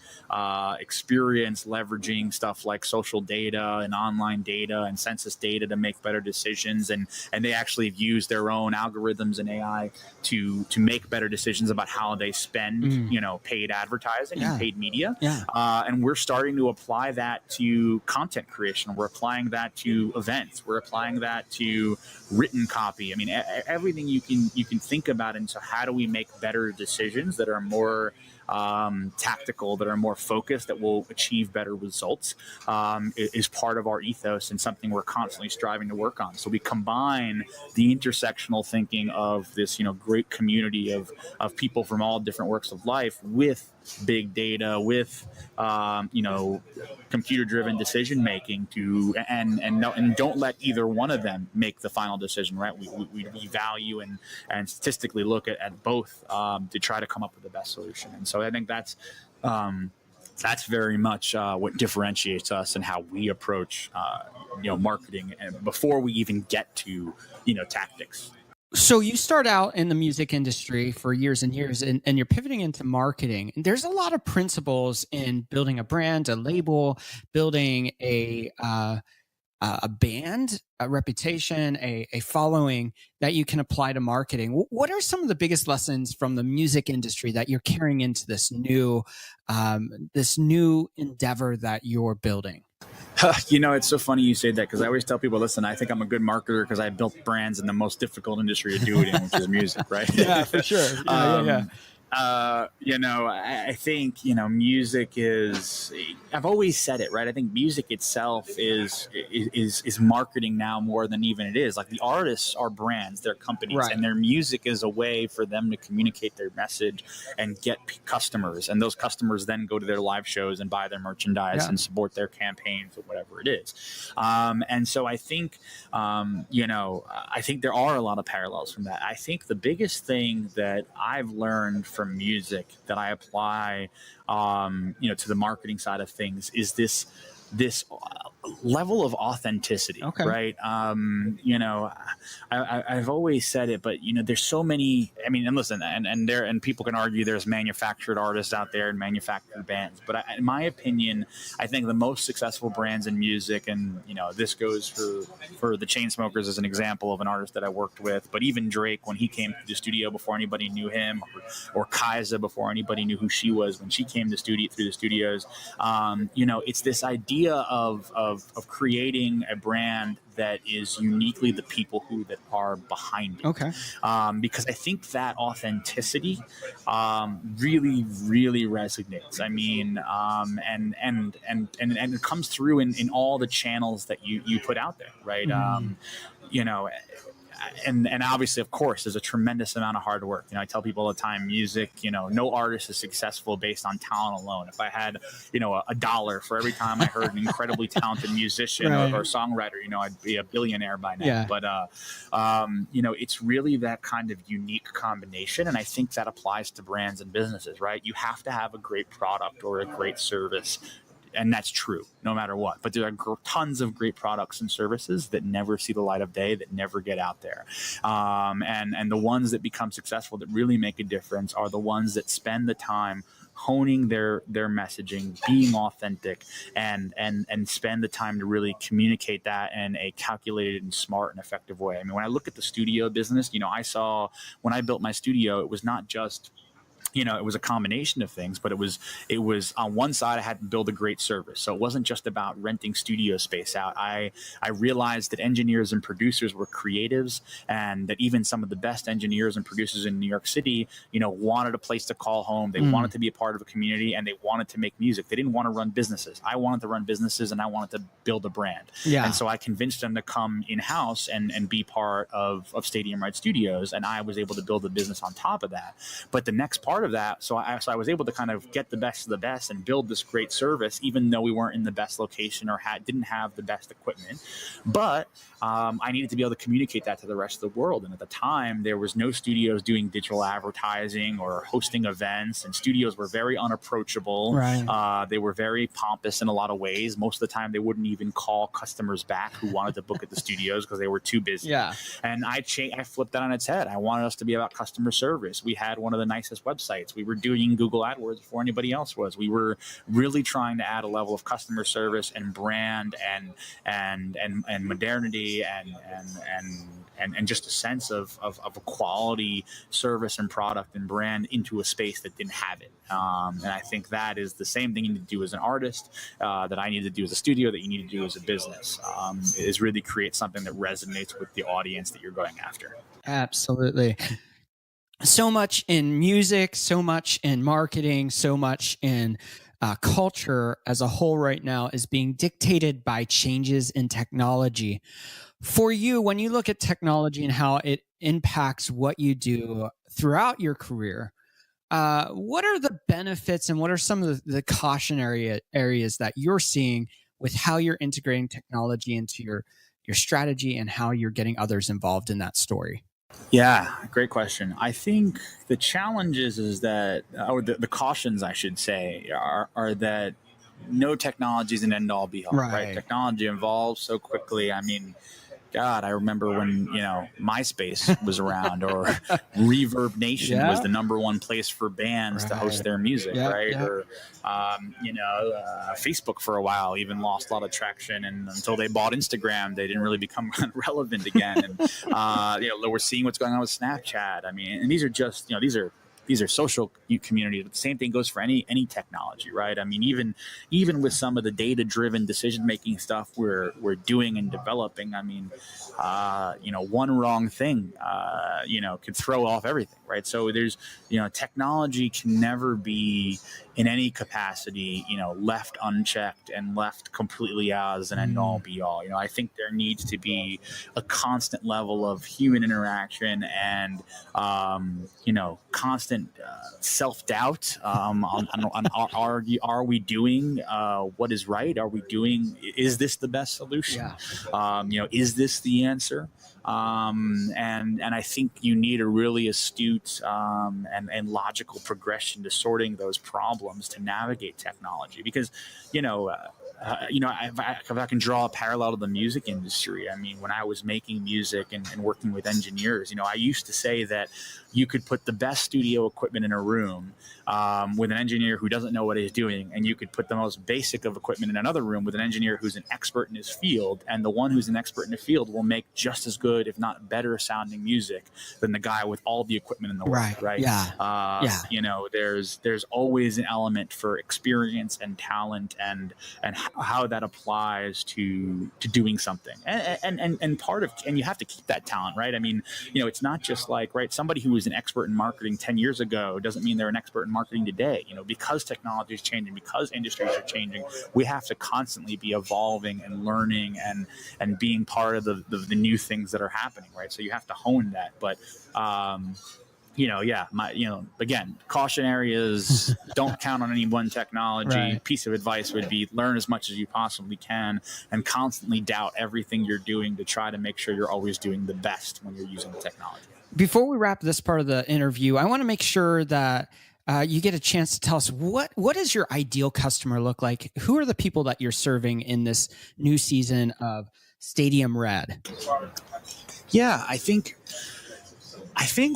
experience leveraging stuff like social data and online data and census data to make better decisions. And they actually have used their own algorithms and AI to make better decisions about how they spend, paid advertising and paid media. And we're starting to apply that to content creation. We're applying that to events. We're applying that to written copy. I mean, everything you can think about. And so how do we make better decisions that are more tactical, that are more focused, that will achieve better results, is part of our ethos and something we're constantly striving to work on. So we combine the intersectional thinking of this, great community of people from all different walks of life with big data, with computer-driven decision making and don't let either one of them make the final decision. Right? We value and statistically look at both to try to come up with the best solution. And so I think that's very much what differentiates us and how we approach marketing, and before we even get to tactics. So you start out in the music industry for years and years, and you're pivoting into marketing. And there's a lot of principles in building a brand, a label, building a band, a reputation, a following that you can apply to marketing. What are some of the biggest lessons from the music industry that you're carrying into this new endeavor that you're building? It's so funny you say that, because I always tell people, listen, I think I'm a good marketer because I built brands in the most difficult industry to do it in, which is music, right? Yeah, for sure. Yeah. I think, music is, I've always said it, right? I think music itself is marketing now more than even it is. Like, the artists are brands, they're companies, right, and their music is a way for them to communicate their message and get customers. And those customers then go to their live shows and buy their merchandise and support their campaigns or whatever it is. And so I think, I think there are a lot of parallels from that. I think the biggest thing that I've learned from music that I apply, to the marketing side of things is this level of authenticity, right? I've always said it, but there's so many. I mean, and listen, and people can argue there's manufactured artists out there and manufactured bands, but in my opinion, I think the most successful brands in music, and this goes for the Chainsmokers as an example of an artist that I worked with, but even Drake when he came to the studio before anybody knew him, or Kaiza before anybody knew who she was when she came through the studios. It's this idea of creating a brand that is uniquely the people that are behind it. Okay. Because I think that authenticity really, really resonates. I mean, and it comes through in all the channels that you put out there, right? And obviously, of course, there's a tremendous amount of hard work. I tell people all the time, music, no artist is successful based on talent alone. If I had, $1 for every time I heard an incredibly talented musician or songwriter, I'd be a billionaire by now. Yeah. But, it's really that kind of unique combination. And I think that applies to brands and businesses, right? You have to have a great product or a great service and that's true no matter what. But there are tons of great products and services that never see the light of day, that never get out there. And the ones that become successful, that really make a difference, are the ones that spend the time honing their messaging, being authentic, and spend the time to really communicate that in a calculated and smart and effective way. I mean, when I look at the studio business, I saw when I built my studio, it was not just, it was a combination of things, but it was on one side, I had to build a great service. So it wasn't just about renting studio space out. I realized that engineers and producers were creatives, and that even some of the best engineers and producers in New York City, wanted a place to call home. They wanted to be a part of a community, and they wanted to make music. They didn't want to run businesses. I wanted to run businesses, and I wanted to build a brand. Yeah. And so I convinced them to come in-house and be part of Stadiumred Studios, and I was able to build a business on top of that. But the next part of that, so I was able to kind of get the best of the best and build this great service, even though we weren't in the best location or didn't have the best equipment. But I needed to be able to communicate that to the rest of the world. And at the time, there was no studios doing digital advertising or hosting events, and studios were very unapproachable. Right. They were very pompous in a lot of ways. Most of the time, they wouldn't even call customers back who wanted to book at the studios because they were too busy. Yeah. And I flipped that on its head. I wanted us to be about customer service. We had one of the nicest websites. We were doing Google AdWords before anybody else was. We were really trying to add a level of customer service and brand and modernity and just a sense of a quality service and product and brand into a space that didn't have it. And I think that is the same thing you need to do as an artist, that I need to do as a studio, that you need to do as a business, is really create something that resonates with the audience that you're going after. Absolutely. So much in music, so much in marketing, so much in culture as a whole right now is being dictated by changes in technology. For you, when you look at technology and how it impacts what you do throughout your career, what are the benefits and what are some of the cautionary areas that you're seeing with how you're integrating technology into your strategy and how you're getting others involved in that story? Yeah, great question. I think the challenges is that, or the cautions, I should say, are that no technology is an end all be all, right? Technology evolves so quickly. I mean, God, I remember when, MySpace was around, or Reverb Nation was the number one place for bands to host their music, right? Yeah. Or, Facebook for a while even lost a lot of traction, and until they bought Instagram, they didn't really become relevant again. And, we're seeing what's going on with Snapchat. I mean, and these are just, these are social communities, but the same thing goes for any technology, right? I mean, even with some of the data-driven decision-making stuff we're doing and developing, I mean, one wrong thing, could throw off everything, right? So there's, technology can never be in any capacity, left unchecked and left completely as an end all be all. I think there needs to be a constant level of human interaction and, constant self-doubt on are we doing what is right? Is this the best solution? Yeah. Is this the answer? And I think you need a really astute and logical progression to sorting those problems to navigate technology, because if I can draw a parallel to the music industry, I mean, when I was making music and working with engineers, I used to say that you could put the best studio equipment in a room with an engineer who doesn't know what he's doing, and you could put the most basic of equipment in another room with an engineer who's an expert in his field, and the one who's an expert in the field will make just as good, if not better sounding music than the guy with all the equipment in the world, right? Yeah. There's always an element for experience and talent and how that applies to doing something, and part of, and you have to keep that talent, right? I mean, it's not just like, right, somebody who was an expert in marketing 10 years ago doesn't mean they're an expert in marketing today. Because technology is changing, because industries are changing, we have to constantly be evolving and learning and being part of the new things that are happening, right? So you have to hone that. But again, cautionary is don't count on any one technology. Right. Piece of advice would be learn as much as you possibly can and constantly doubt everything you're doing to try to make sure you're always doing the best when you're using the technology. Before we wrap this part of the interview, I want to make sure that you get a chance to tell us what does your ideal customer look like? Who are the people that you're serving in this new season of Stadiumred? Yeah, I think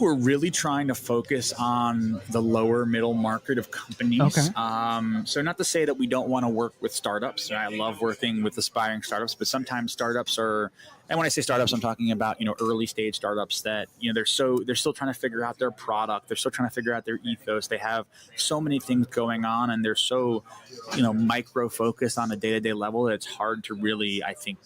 we're really trying to focus on the lower middle market of companies. Okay. So not to say that we don't want to work with startups. I love working with aspiring startups, but sometimes startups are, and when I say startups, I'm talking about, early stage startups that, they're still trying to figure out their product. They're still trying to figure out their ethos. They have so many things going on, and they're so, micro focused on a day-to-day level that it's hard to really, I think,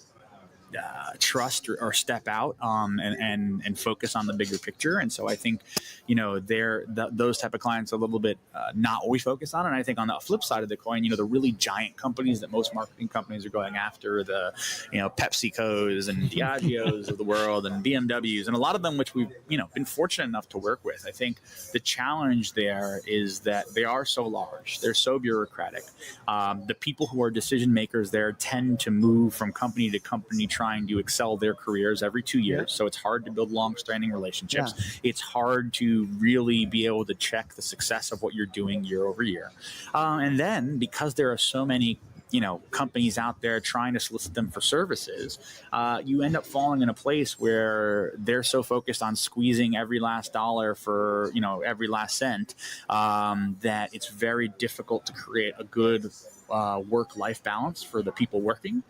trust or step out and focus on the bigger picture. And so I think, those type of clients are a little bit not what we focus on. And I think on the flip side of the coin, the really giant companies that most marketing companies are going after, the, PepsiCos and Diageos of the world and BMWs, and a lot of them, which we've, been fortunate enough to work with. I think the challenge there is that they are so large. They're so bureaucratic. The people who are decision makers there tend to move from company to company, trying to excel their careers every 2 years. Yeah. So it's hard to build long-standing relationships. Yeah. It's hard to really be able to check the success of what you're doing year over year. And then because there are so many companies out there trying to solicit them for services, you end up falling in a place where they're so focused on squeezing every last dollar for, every last cent, that it's very difficult to create a good work-life balance for the people working,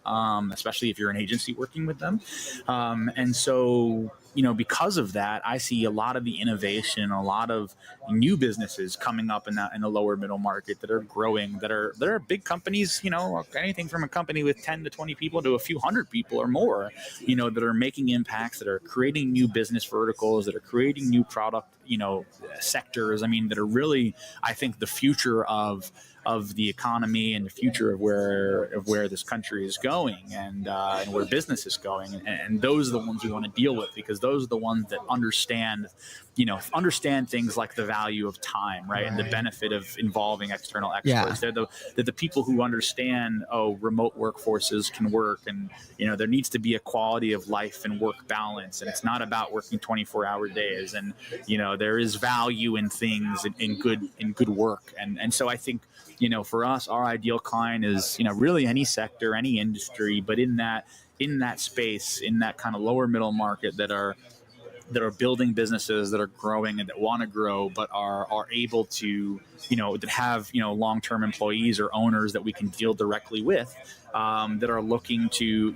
especially if you're an agency working with them. And so, because of that, I see a lot of the innovation, a lot of new businesses coming up in the lower middle market that are growing, that are big companies, anything from a company with 10 to 20 people to a few hundred people or more, that are making impacts, that are creating new business verticals, that are creating new product, sectors. I mean, that are really, I think, the future of the economy and the future of where this country is going, and where business is going. And those are the ones we want to deal with, because those are the ones that understand things like the value of time, right? And the benefit of involving external experts. Yeah. They're the people who understand, remote workforces can work, and, there needs to be a quality of life and work balance. And it's not about working 24-hour days. And, there is value in things, in good work. And so I think, for us, our ideal client is, really any sector, any industry, but in that space, in that kind of lower middle market, that are building businesses, that are growing and that want to grow, but are able to, that have, long-term employees or owners that we can deal directly with, that are looking to,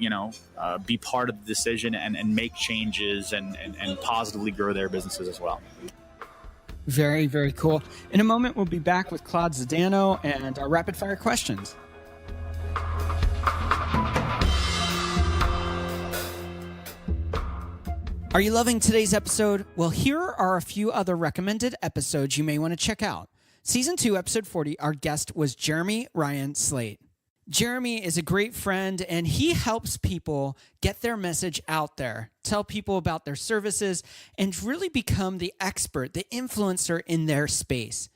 be part of the decision and make changes and positively grow their businesses as well. Very, very cool. In a moment, we'll be back with Claude Zdanow and our rapid fire questions. Are you loving today's episode? Well, here are a few other recommended episodes you may want to check out. Season 2, episode 40, our guest was Jeremy Ryan Slate. Jeremy is a great friend, and he helps people get their message out there, tell people about their services, and really become the expert, the influencer in their space.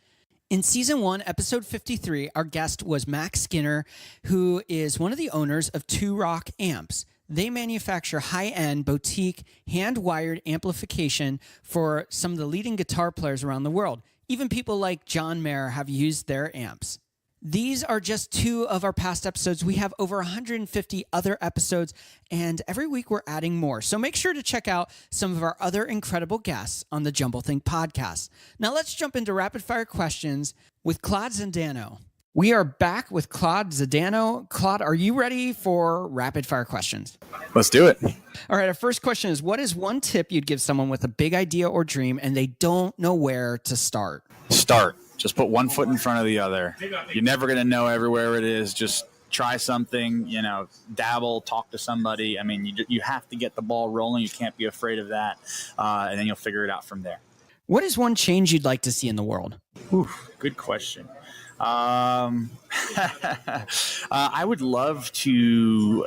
In Season 1, Episode 53, our guest was Max Skinner, who is one of the owners of Two Rock Amps. They manufacture high-end, boutique, hand-wired amplification for some of the leading guitar players around the world. Even people like John Mayer have used their amps. These are just 2 of our past episodes. We have over 150 other episodes, and every week we're adding more. So make sure to check out some of our other incredible guests on the Jumblethink podcast. Now let's jump into rapid fire questions with Claude Zdanow. We are back with Claude Zdanow. Claude, are you ready for rapid fire questions? Let's do it. All right, our first question is, what is one tip you'd give someone with a big idea or dream and they don't know where to start? Start. Just put one foot in front of the other. You're never going to know everywhere it is. Just try something, dabble, talk to somebody. I mean, you have to get the ball rolling. You can't be afraid of that. And then you'll figure it out from there. What is one change you'd like to see in the world? Good question. I would love to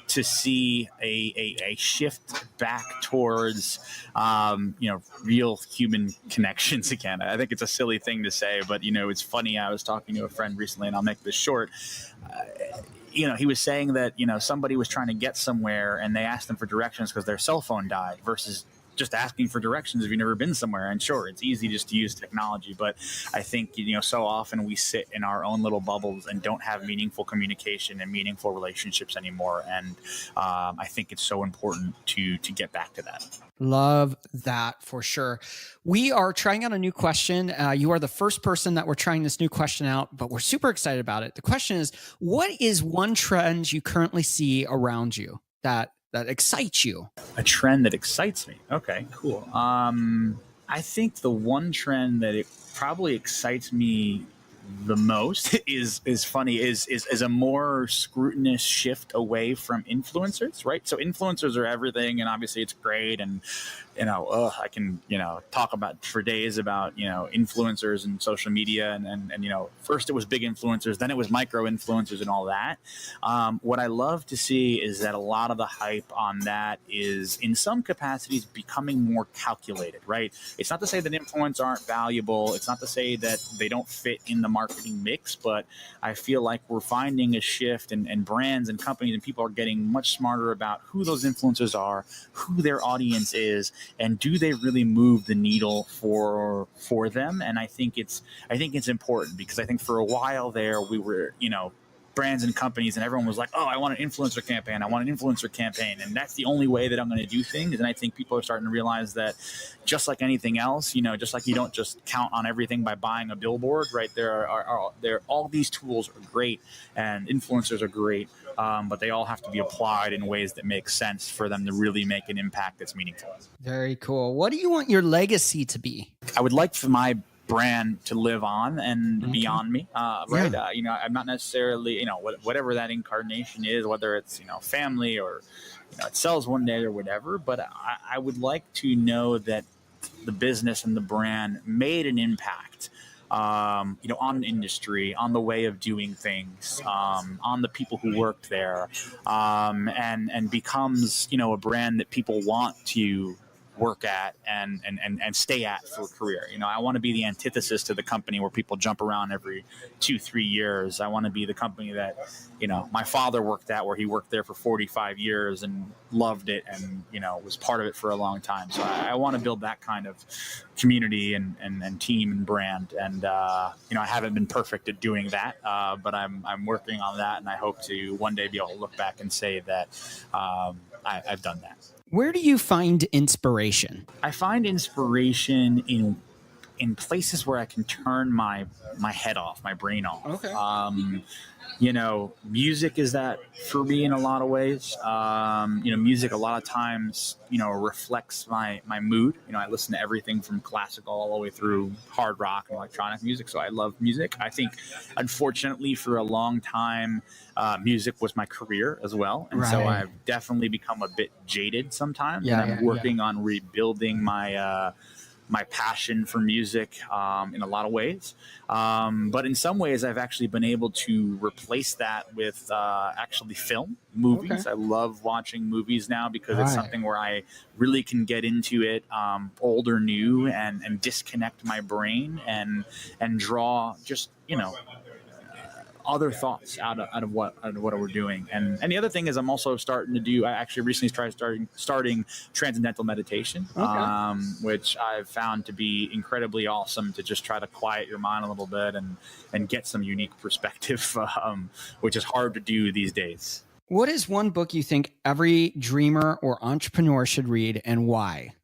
see a shift back towards, real human connections again. I think it's a silly thing to say, but, it's funny. I was talking to a friend recently, and I'll make this short. He was saying that, somebody was trying to get somewhere and they asked them for directions because their cell phone died, versus just asking for directions if you've never been somewhere. And sure, it's easy just to use technology, but I think, so often we sit in our own little bubbles and don't have meaningful communication and meaningful relationships anymore. And I think it's so important to get back to that. Love that for sure. We are trying out a new question. You are the first person that we're trying this new question out, but we're super excited about it. The question is, what is one trend you currently see around you that excites you? A trend that excites me. Okay, cool. I think the one trend that it probably excites me the most is a more scrutinous shift away from influencers, right? So influencers are everything, and obviously it's great, and I can talk about for days about influencers and social media, and first it was big influencers, then it was micro influencers and all that. What I love to see is that a lot of the hype on that is in some capacities becoming more calculated, right? It's not to say that influencers aren't valuable. It's not to say that they don't fit in the marketing mix, but I feel like we're finding a shift, and brands and companies and people are getting much smarter about who those influencers are, who their audience is, and do they really move the needle for them. And I think it's important, because I think for a while there we were brands and companies, and everyone was like, oh, I want an influencer campaign, and that's the only way that I'm going to do things. And I think people are starting to realize that, just like anything else, just like you don't just count on everything by buying a billboard, right? There are all these tools are great, and influencers are great, but they all have to be applied in ways that make sense for them to really make an impact that's meaningful. Very cool. What do you want your legacy to be? I would like for my brand to live on and beyond me, right? Yeah. I'm not necessarily, whatever that incarnation is, whether it's, family or, it sells one day or whatever, but I would like to know that the business and the brand made an impact, on an industry, on the way of doing things, on the people who worked there, and becomes, a brand that people want to work at and stay at for a career. I want to be the antithesis to the company where people jump around every 2-3 years. I want to be the company that, my father worked at, where he worked there for 45 years and loved it and, was part of it for a long time. So I want to build that kind of community and team and brand. And, I haven't been perfect at doing that, but I'm working on that. And I hope to one day be able to look back and say that I've done that. Where do you find inspiration? I find inspiration in places where I can turn my head off, my brain off. Okay. Music is that for me in a lot of ways. Music a lot of times, reflects my mood. I listen to everything from classical all the way through hard rock and electronic music. So I love music. I think, unfortunately, for a long time, music was my career as well. And so I've definitely become a bit jaded sometimes. Yeah, and I'm working on rebuilding my passion for music in a lot of ways. But in some ways, I've actually been able to replace that with actually film, movies. Okay. I love watching movies now because it's something where I really can get into it, old or new, and disconnect my brain and draw just, other thoughts out of what we're doing. And the other thing is I'm also starting to do, I actually recently tried starting Transcendental Meditation, which I've found to be incredibly awesome to just try to quiet your mind a little bit and get some unique perspective, which is hard to do these days. What is one book you think every dreamer or entrepreneur should read, and why?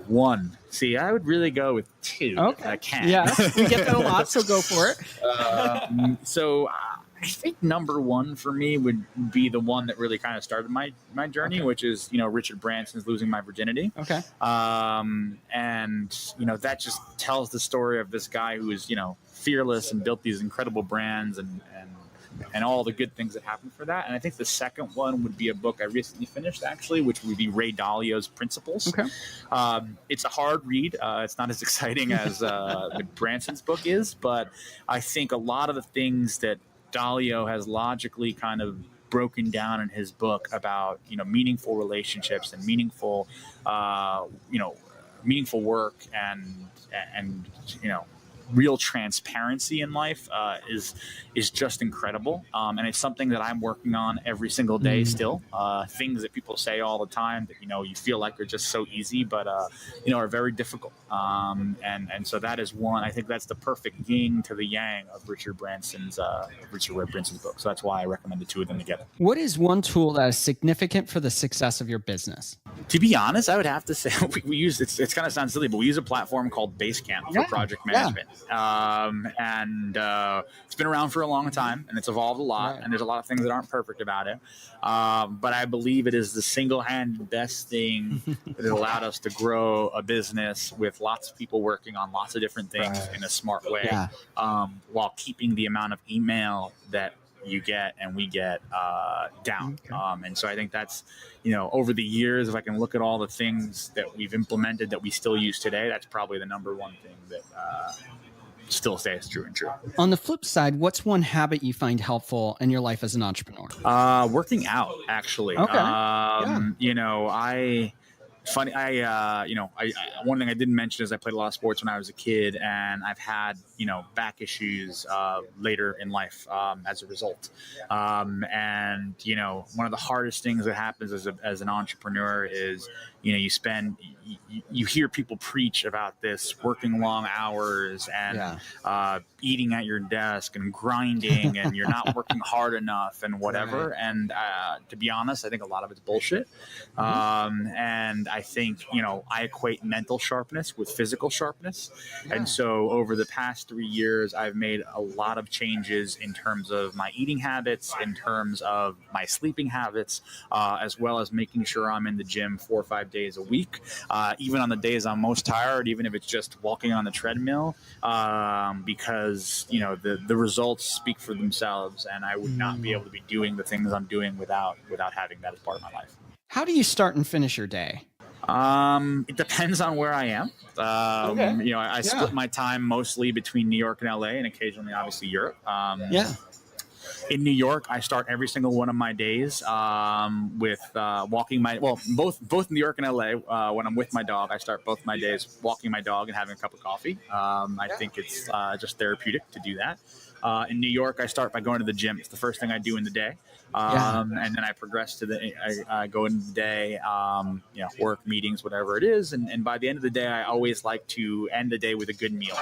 One. See, I would really go with two. Okay. If I can. Yeah, we get that a lot, so go for it. So I think number one for me would be the one that really kind of started my journey, which is, Richard Branson's Losing My Virginity. Okay. And, that just tells the story of this guy who is, fearless and built these incredible brands and all the good things that happen for that. And I think the second one would be a book I recently finished, actually, which would be Ray Dalia's Principles. Okay. It's a hard read. It's not as exciting as Branson's book is, but I think a lot of the things that Dalia has logically kind of broken down in his book about, meaningful relationships and meaningful work and real transparency in life is just incredible. And it's something that I'm working on every single day still. Things that people say all the time that, you feel like they're just so easy, but, are very difficult. And so that is one, I think that's the perfect yin to the yang of Richard Branson's book. So that's why I recommend the two of them together. What is one tool that is significant for the success of your business? To be honest, I would have to say we use it's kind of sounds silly, but we use a platform called Basecamp for project management. And it's been around for a long time, and it's evolved a lot, and there's a lot of things that aren't perfect about it. But I believe it is the single-handed best thing that has allowed us to grow a business with lots of people working on lots of different things in a smart way, while keeping the amount of email that you get and we get down. And so I think that's, over the years, if I can look at all the things that we've implemented that we still use today, that's probably the number one thing that still stays true and true. On the flip side, what's one habit you find helpful in your life as an entrepreneur? Working out, actually. One thing I didn't mention is I played a lot of sports when I was a kid, and I've had, back issues later in life as a result. And one of the hardest things that happens as an entrepreneur is, you hear people preach about this, working long hours and eating at your desk and grinding and you're not working hard enough and whatever. And to be honest, I think a lot of it's bullshit. And I think, I equate mental sharpness with physical sharpness. And so over the past 3 years, I've made a lot of changes in terms of my eating habits, in terms of my sleeping habits, as well as making sure I'm in the gym 4 or 5 days a week, even on the days I'm most tired, even if it's just walking on the treadmill, because, the results speak for themselves, and I would not be able to be doing the things I'm doing without having that as part of my life. How do you start and finish your day? It depends on where I am. I split my time mostly between New York and LA, and occasionally, obviously, Europe. In New York, I start every single one of my days with walking both New York and LA. When I'm with my dog, I start both my days walking my dog and having a cup of coffee. I think it's just therapeutic to do that. In New York, I start by going to the gym. It's the first thing I do in the day. And then I progress to I go into the day, work, meetings, whatever it is. And by the end of the day, I always like to end the day with a good meal.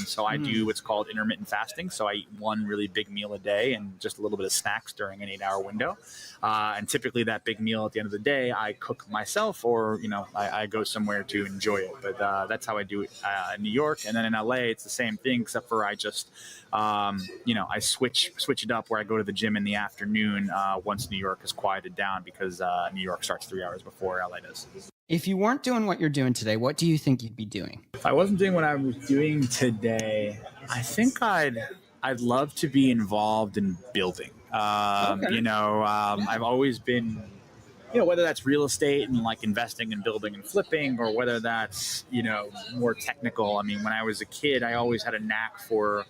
So I do what's called intermittent fasting. So I eat one really big meal a day and just a little bit of snacks during an 8-hour window. And typically that big meal at the end of the day, I cook myself, or, I go somewhere to enjoy it. But that's how I do it in New York. And then in LA, it's the same thing, except for I just, I switch it up where I go to the gym in the afternoon once New York has quieted down, because New York starts 3 hours before LA does. If you weren't doing what you're doing today, what do you think you'd be doing? If I wasn't doing what I was doing today, I think I'd love to be involved in building. I've always been, whether that's real estate and like investing and building and flipping, or whether that's, more technical. I mean, when I was a kid, I always had a knack for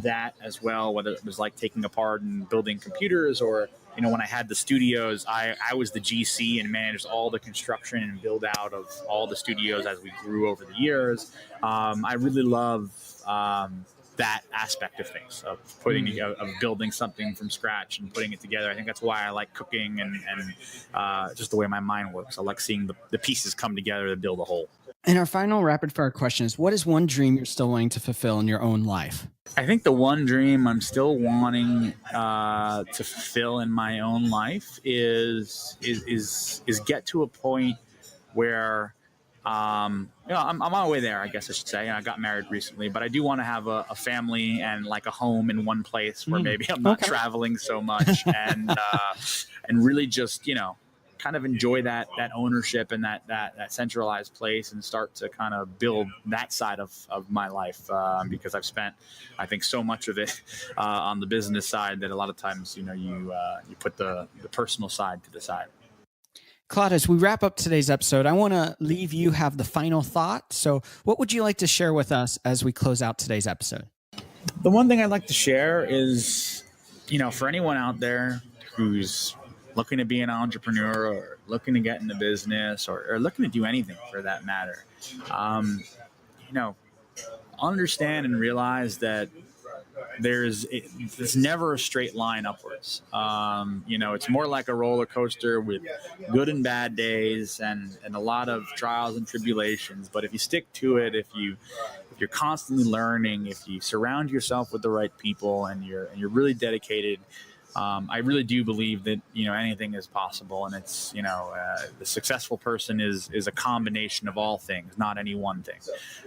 that as well, whether it was like taking apart and building computers, or, when I had the studios, I was the GC and managed all the construction and build out of all the studios as we grew over the years. I really love that aspect of things, of of building something from scratch and putting it together. I think that's why I like cooking and just the way my mind works. I like seeing the pieces come together to build a whole. And our final rapid fire question is, what is one dream you're still wanting to fulfill in your own life? I think the one dream I'm still wanting to fulfill in my own life is get to a point where I'm on my way there, I guess I should say. I got married recently, but I do want to have a family and like a home in one place where maybe I'm not traveling so much, and really just, kind of enjoy that ownership and that centralized place, and start to kind of build that side of my life, because I've spent, I think, so much of it on the business side that a lot of times, you put the personal side to the side. Claude, as we wrap up today's episode, I want to leave you have the final thought. So what would you like to share with us as we close out today's episode? The one thing I'd like to share is, for anyone out there who's looking to be an entrepreneur, or looking to get into business, or looking to do anything for that matter, understand and realize that it's never a straight line upwards. It's more like a roller coaster with good and bad days and a lot of trials and tribulations. But if you stick to it, if you're constantly learning, if you surround yourself with the right people and you're really dedicated, I really do believe that, anything is possible. And it's, the successful person is a combination of all things, not any one thing.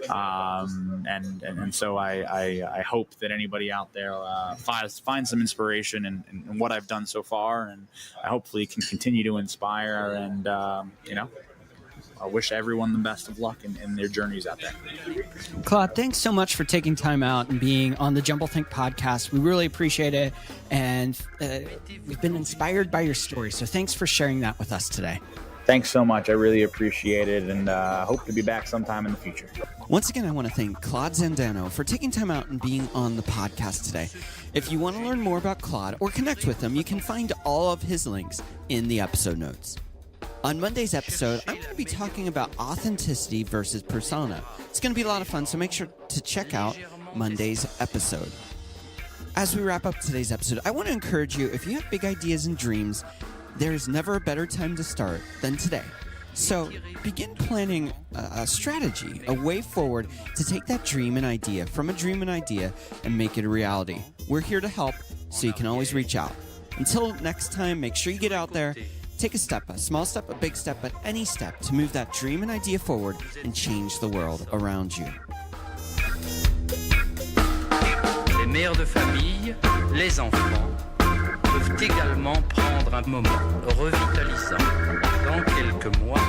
And so I hope that anybody out there finds some inspiration in what I've done so far, and I hopefully can continue to inspire. And, I wish everyone the best of luck in their journeys out there. Claude, thanks so much for taking time out and being on the Jumble Think podcast. We really appreciate it, and we've been inspired by your story, so thanks for sharing that with us today. Thanks so much. I really appreciate it, and hope to be back sometime in the future. Once again, I want to thank Claude Zdanow for taking time out and being on the podcast today. If you want to learn more about Claude or connect with him, you can find all of his links in the episode notes. On Monday's episode, I'm going to be talking about authenticity versus persona. It's going to be a lot of fun, so make sure to check out Monday's episode. As we wrap up today's episode, I want to encourage you, if you have big ideas and dreams, there is never a better time to start than today. So begin planning a strategy, a way forward to take that dream and idea from a dream and idea and make it a reality. We're here to help, so you can always reach out. Until next time, make sure you get out there. Take a step, a small step, a big step, but any step to move that dream and idea forward and change the world around you. Les mères de famille, les enfants, peuvent également prendre un moment revitalisant. Dans quelques mois,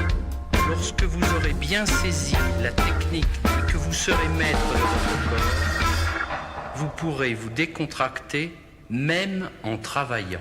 lorsque vous aurez bien saisi la technique et que vous serez maître de votre corps, vous pourrez vous décontracter même en travaillant.